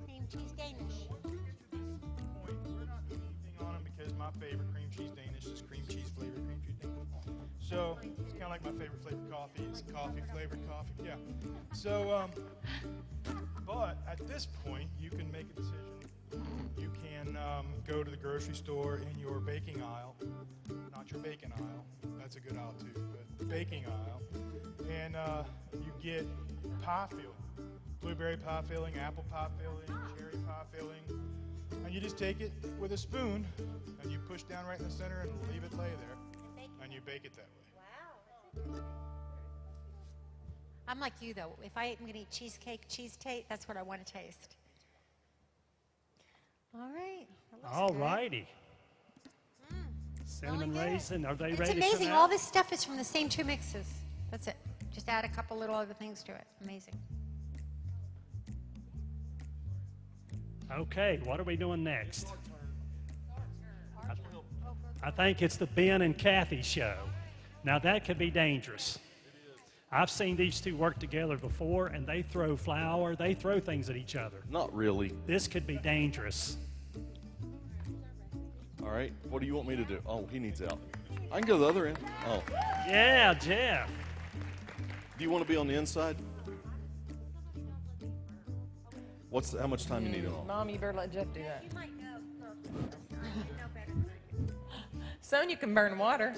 Cream cheese Danish. Point, we're not doing anything on them because my favorite cream cheese Danish is cream cheese flavored cream cheese Danish. So it's kind of like my favorite flavored coffee is coffee flavored coffee. Yeah. So, but at this point, you can make a decision. You can go to the grocery store in your baking aisle, not your bacon aisle. That's a good aisle too, but baking aisle, and you get pie filling, blueberry pie filling, apple pie filling, cherry pie filling. And you just take it with a spoon and you push down right in the center and leave it lay there. And you bake it that way. I'm like you though. If I am going to eat cheesecake, that's what I want to taste. All right. that looks All good. righty. Cinnamon Smelling good. raisin, are they It's ready to amazing. come All out? this stuff is from the same two mixes. That's it. Just add a couple little other things to it. Amazing. Okay, what are we doing next? I think it's the Ben and Kathy show. Now that could be dangerous. I've seen these two work together before, and they throw flour, they throw things at each other. Not really. This could be dangerous. All right. What do you want me to do? Oh, he needs out. I can go to the other end. Oh. Yeah, Jeff. Do you want to be on the inside? How much time you need on? Mom, you better let Jeff do that. Sonya can burn water.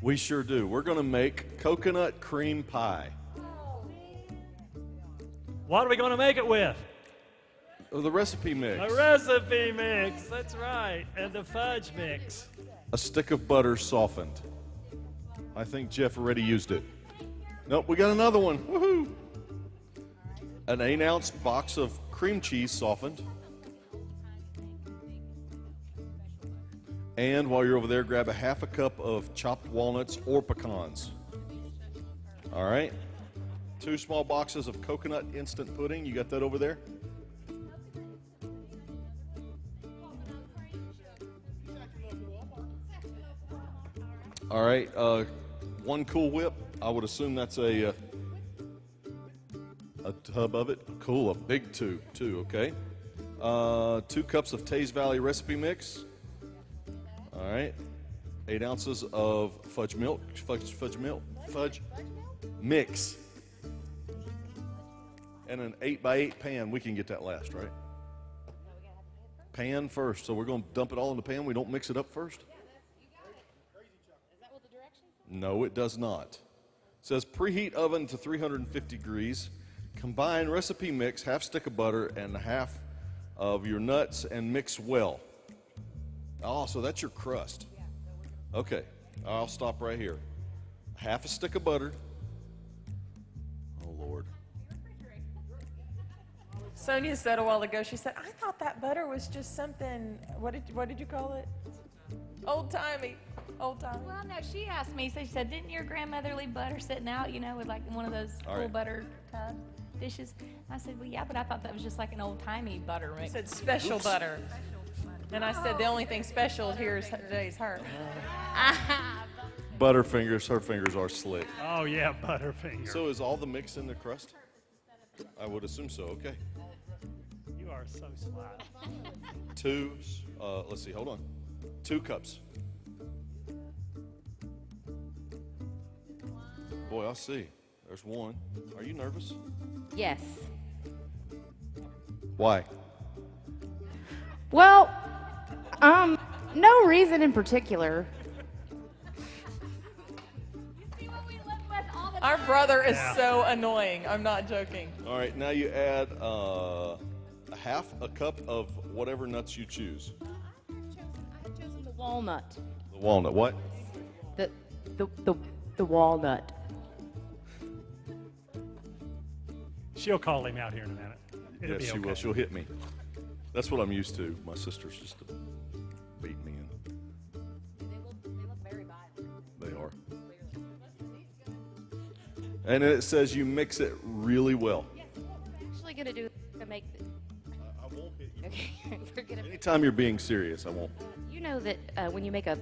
We sure do. We're going to make coconut cream pie. What are we going to make it with? The recipe mix. A recipe mix, that's right, and the fudge mix. A stick of butter softened. I think Jeff already used it. Nope, we got another one. Woohoo! An 8-ounce box of cream cheese softened. And while you're over there, grab a half a cup of chopped walnuts or pecans. All right. 2 small boxes of coconut instant pudding. You got that over there? All right, one Cool Whip. I would assume that's a tub of it. Cool, a big tube too. Okay. 2 cups of TeaysValley recipe mix. All right. 8 ounces of fudge milk. Fudge mix. And an 8x8 pan. We can get that last, right? Pan first. So we're going to dump it all in the pan. We don't mix it up first? No, it does not. It says preheat oven to 350 degrees. Combine recipe mix, half stick of butter, and half of your nuts, and mix well. Oh, so that's your crust. Okay, I'll stop right here. Half a stick of butter. Oh, Lord. Sonia said a while ago, she said, I thought that butter was just something, what did you call it? Old-timey. Old-timey. Well, no, she asked me, so she said, didn't your grandmother leave butter sitting out, you know, with like one of those full butter tub dishes? I said, well, yeah, but I thought that was just like an old-timey butter mix. She said special butter. And I said, the only thing special here is today's her. Butterfingers, her fingers are slick. Oh, yeah, Butterfinger. So is all the mix in the crust? I would assume so, okay. You are so smart. 2, let's see, hold on. 2 cups. Boy, I'll see. There's 1. Are you nervous? Yes. Why? Well, no reason in particular. Our brother is so annoying. I'm not joking. All right, now you add half a cup of whatever nuts you choose. I have chosen the walnut. The walnut, what? The walnut. She'll call him out here in a minute. It'll Yes, be she okay. will. She'll hit me. That's what I'm used to. My sister's just to beat me in. They look very vibrant. They are. And it says you mix it really well. Yes, what we're actually going to do to make the... I won't hit you. Okay, we're going to... Anytime you're being serious, I won't. You know that when you make a...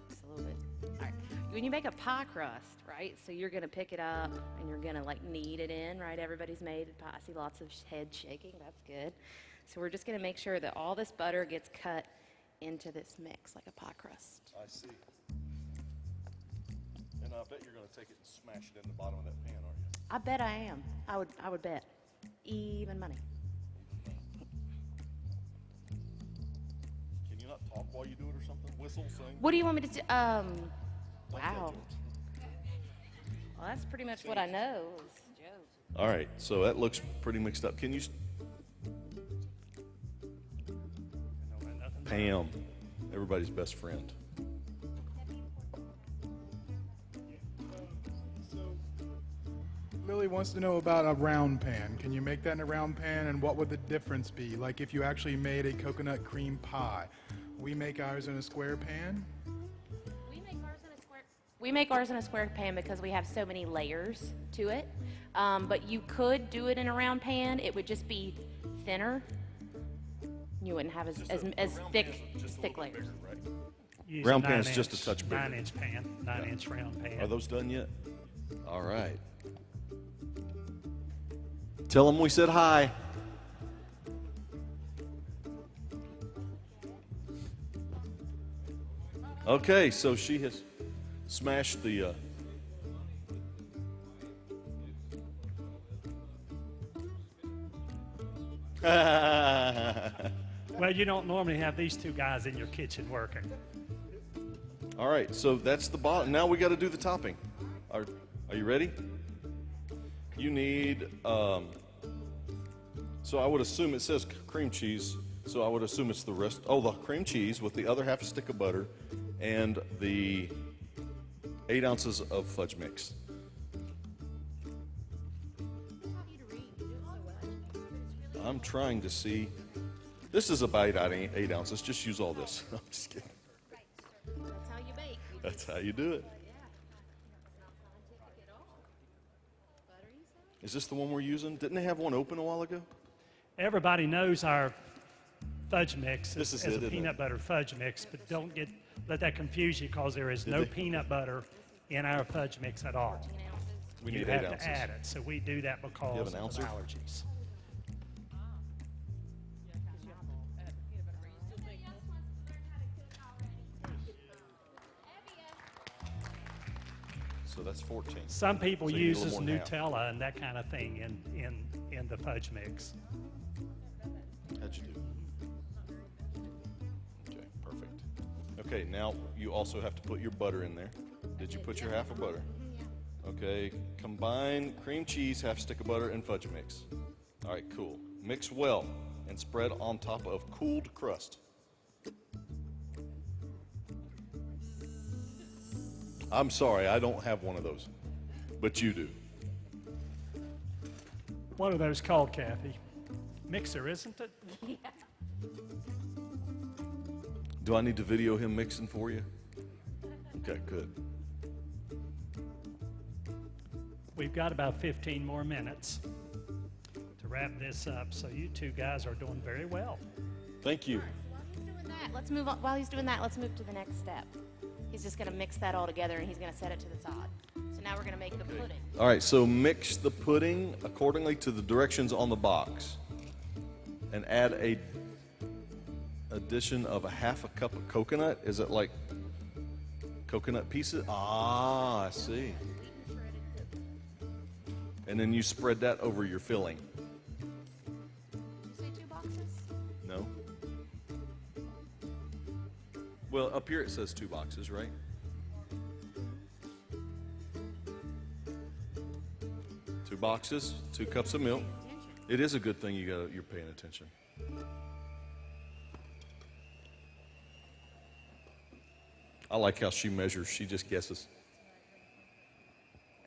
Just a little bit. All right. When you make a pie crust, right? So you're going to pick it up and you're going to like knead it in, right? Everybody's made a pie. I see lots of head shaking. That's good. So we're just going to make sure that all this butter gets cut into this mix like a pie crust. I see. And I bet you're going to take it and smash it in the bottom of that pan, aren't you? I bet I am. I would bet. Even money. Can you not talk while you do it or something? Whistle, sing? What do you want me to do? Wow. Well, that's pretty much what I know. Is Joe. All right, so that looks pretty mixed up. Can you... Pam, everybody's best friend. Lily wants to know about a round pan. Can you make that in a round pan, and what would the difference be? Like if you actually made a coconut cream pie. We make ours in a square pan. We make ours in a square pan because we have so many layers to it. But you could do it in a round pan. It would just be thinner. You wouldn't have as thick layers. Bigger, right? Use Round a pan is 9-inch just a touch bigger. 9-inch pan, 9-inch round pan. Are those done yet? All right. Tell them we said hi. Okay, so she has smashed the... Well, you don't normally have these two guys in your kitchen working. All right, so that's the bottom. Now we got to do the topping. Are you ready? You need, so I would assume it says cream cheese, so I would assume it's the rest. Oh, the cream cheese with the other half a stick of butter and the 8 ounces of fudge mix. I'm trying to see. This is about 8 ounces. Just use all this. I'm just kidding. That's how you bake. That's how you do it. Is this the one we're using? Didn't they have one open a while ago? Everybody knows our fudge mix This is as it, a isn't peanut it? butter fudge mix, but don't get let that confuse you because there is no peanut butter in our fudge mix at all. We You need have 8 to ounces. add it. So we do that because an of ouncer? allergies. So that's 14. Some people So you need a use little more than half. Nutella and that kind of thing in the fudge mix. How'd you do? Okay, perfect. Okay, now you also have to put your butter in there. Did you put your half of butter? Okay, combine cream cheese, half stick of butter, and fudge mix. All right, cool. Mix well and spread on top of cooled crust. I'm sorry, I don't have one of those, but you do. What are those called, Kathy? Mixer, isn't it? Yeah. Do I need to video him mixing for you? Okay, good. We've got about 15 more minutes to wrap this up, so you two guys are doing very well. Thank you. While he's doing that, let's move on. While he's doing that, let's move to the next step. He's just going to mix that all together, and he's going to set it to the side. So now we're going to make the pudding. All right, so mix the pudding accordingly to the directions on the box and add a addition of a half a cup of coconut. Is it like coconut pieces? Ah, I see. And then you spread that over your filling. Did you say 2 boxes? No? Well, up here it says 2 boxes, right? Two boxes, 2 cups of milk. It is a good thing you're paying attention. I like how she measures. She just guesses.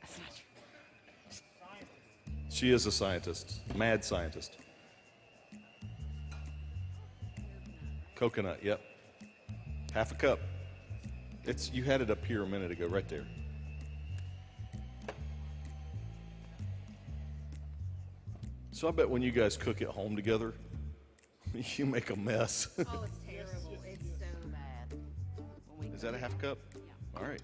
That's not true. She is a scientist, mad scientist. Coconut, yep. Half a cup. You had it up here a minute ago, right there. So I bet when you guys cook at home together, you make a mess. Oh, it's terrible. It's so bad. When we Is that a half cup? Yeah. All right.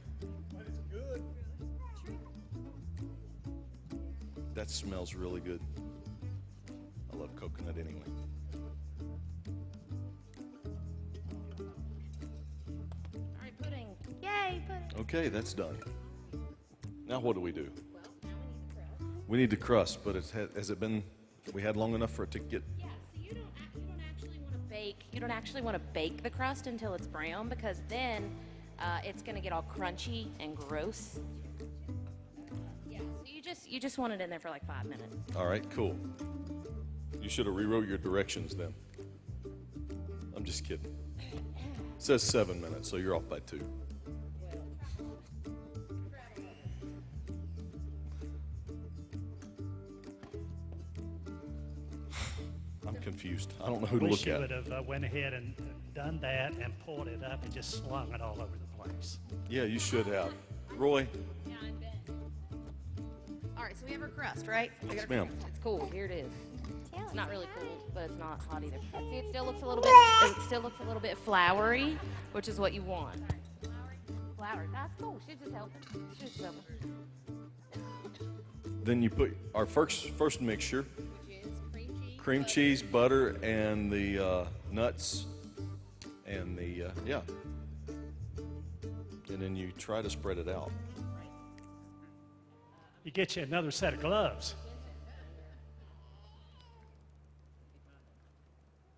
That smells really good. I love coconut anyway. All right, pudding. Yay, pudding. Okay, that's done. Now what do we do? Well, now We need the crust, but has it been? We had long enough for it to get. yeah, so you don't actually want to bake. You don't actually want to bake the crust until it's brown because then it's going to get all crunchy and gross. Yeah, so you just want it in there for like 5 minutes. All right, cool. You should have rewrote your directions then. I'm just kidding. It says 7 minutes, so you're off by 2. I'm confused. I don't know who to Wish look you at. would have went ahead and done that and pulled it up and just slung it all over the place. Yeah, you should have. Roy, Yeah, I bet. All right, so we have our crust, right? Yes, ma'am. It's cool. Here it is. It's not really cold, but it's not hot either. See, it still looks a little bit. It still looks a little bit floury, which is what you want. Floury. That's cool. She's just helping. She's just helping. then you put our first mixture, Which is cream cheese, butter, and the nuts, and the yeah. And then you try to spread it out. You get you another set of gloves.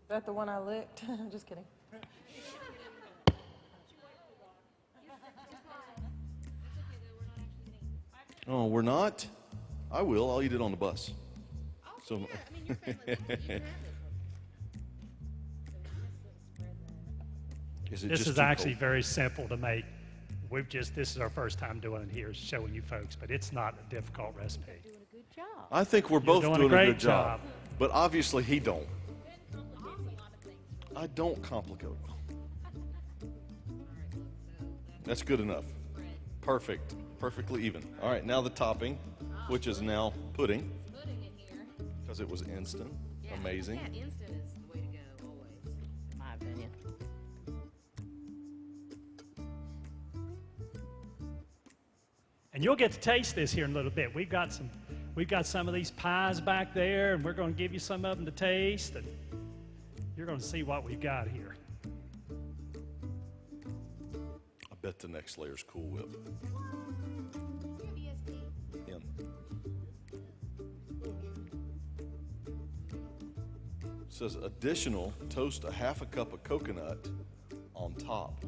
Is that the one I licked? I'm just kidding. Oh, we're not? I will. I'll eat it on the bus. So, is it This just is too actually cold? very simple to make. This is our first time doing it here, showing you folks, but it's not a difficult recipe. doing a good job. I think we're both doing a doing a great good job. job. But obviously he don't. I don't complicate. That's good enough. Perfect. Perfectly even. All right, now the topping, which is now pudding, Pudding in here. because it was instant. Amazing. Yeah, instant is the way to go always, in my opinion. And you'll get to taste this here in a little bit. We've got some of these pies back there, and we're going to give you some of them to taste, and you're going to see what we've got here. I bet the next layer's Cool Whip. In. It says additional, toast a half a cup of coconut on top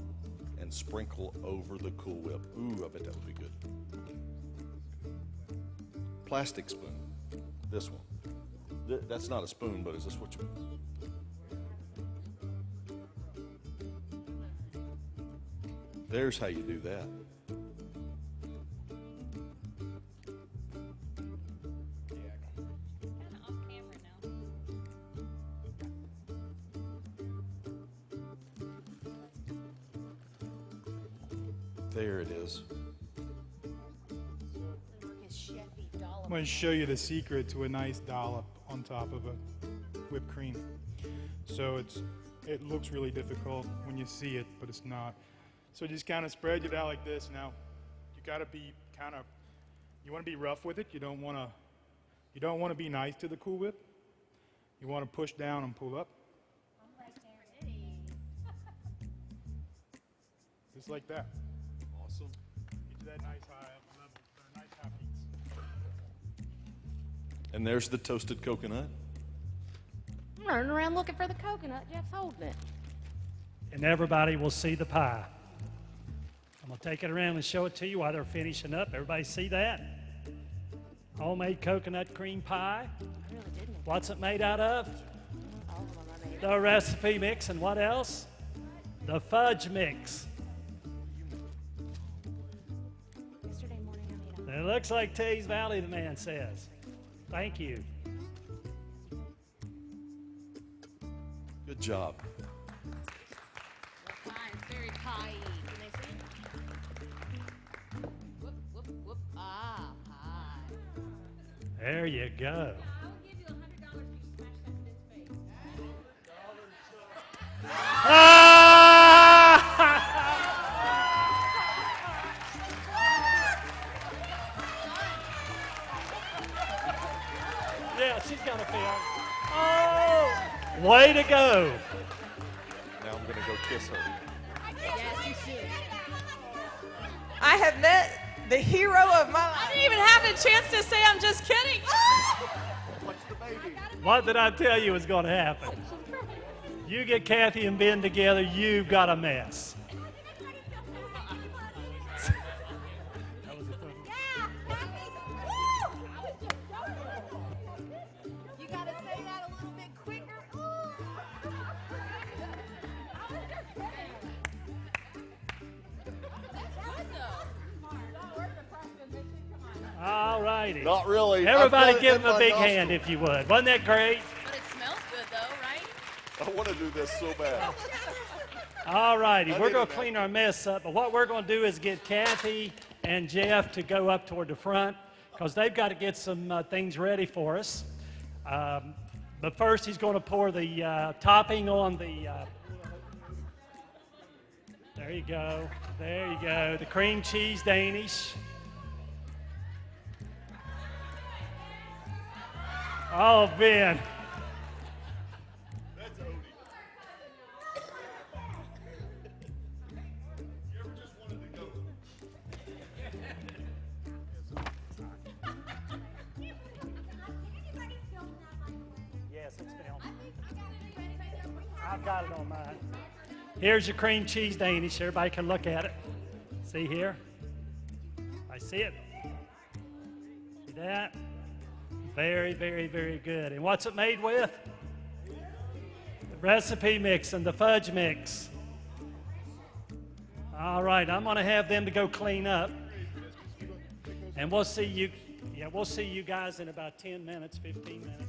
and sprinkle over the Cool Whip. Ooh, I bet that would be good. Plastic spoon. This one. That's not a spoon, but is this what you... There's how you do that. There it is. I'm going to show you the secret to a nice dollop on top of a whipped cream. So it looks really difficult when you see it, but it's not. So just kind of spread it out like this. Now, you got to be you want to be rough with it. You don't want to be nice to the Cool Whip. You want to push down and pull up. Just like that. Awesome. Get to that nice high level, nice high heats. And there's the toasted coconut. I'm running around looking for the coconut. Jeff's holding it. And everybody will see the pie. I'm going to take it around and show it to you while they're finishing up. Everybody see that? Homemade coconut cream pie. I really did make What's it made out of? all of them. I made The recipe mix. And what else? The fudge mix. yesterday morning. I made It looks like TeaysValley, the man says. Thank you. Good job. pie. It's very pie-y. Can they see it? Whoop, whoop, whoop. Ah, pie. There you go. I will give you $100 if you smash that in his face. Yeah, she's got a film. Oh, way to go. Now I'm going to go kiss her. Yes, you should. I have met the hero of my life. I didn't even have a chance to say I'm just kidding. What's the baby? What did I tell you was going to happen? You get Kathy and Ben together, you've got a mess. You gotta say that a little bit quicker. All righty. Not really. Everybody I've got it give in him a my big nostril. hand if you would. Wasn't that great? But it smells good though, right? I want to do this so bad. All righty, I we're need going a to clean our mess up, but what we're going to do is get Kathy and Jeff to go up toward the front because they've got to get some things ready for us. But first, he's going to pour the topping on the. There you go. There you go. The cream cheese Danish. Oh, Ben. Yes, it's filmed. I've got it on mine. Here's your cream cheese Danish. Everybody can look at it. See here? I see it. See that? Very, very, very good. And what's it made with? The recipe mix and the fudge mix. All right, I'm going to have them to go clean up. And we'll see you. Yeah, we'll see you guys in about 10 minutes, 15 minutes.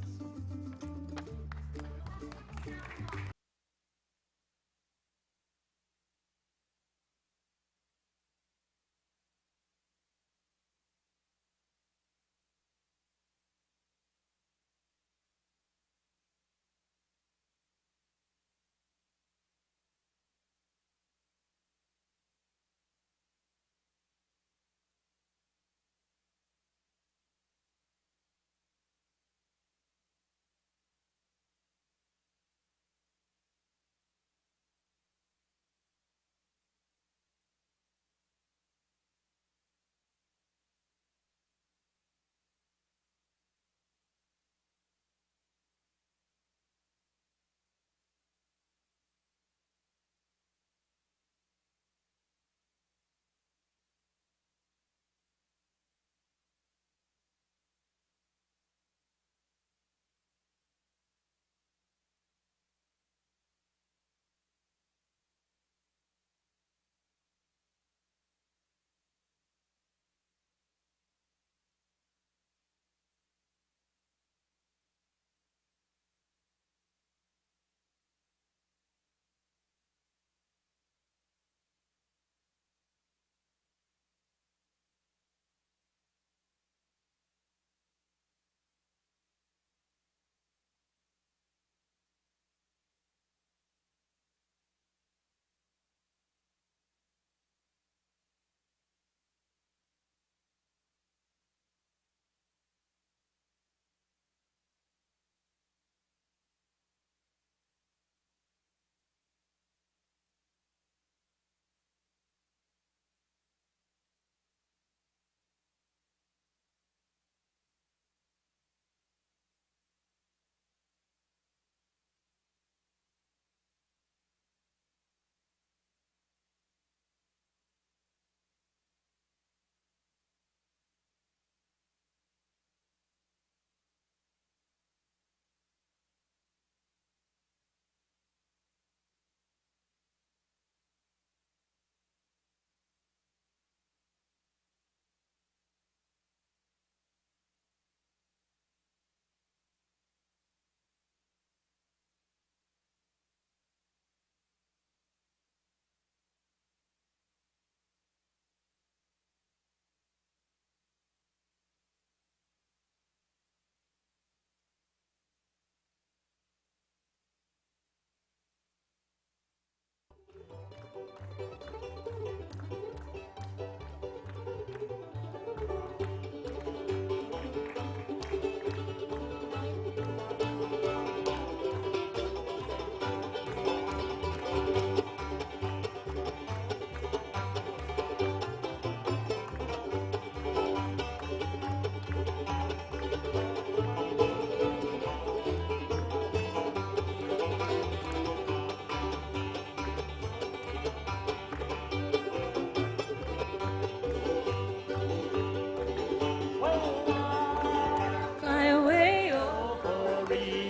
Fly away,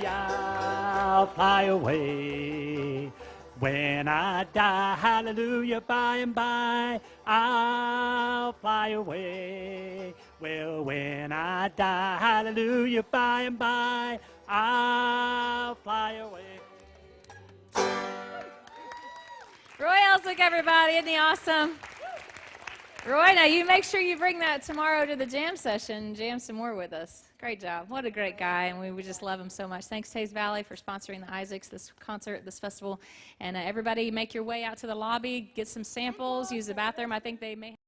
I'll fly away. When I die, hallelujah, by and by, I'll fly away. Well, when I die, hallelujah, by and by, I'll fly away. Roy Ellswick, everybody. Isn't he awesome? Roy, now you make sure you bring that tomorrow to the jam session. Jam some more with us. Great job. What a great guy, and we just love him so much. Thanks, Tays Valley, for sponsoring the Isaacs, this concert, this festival. And everybody make your way out to the lobby, get some samples, use the bathroom. I think they may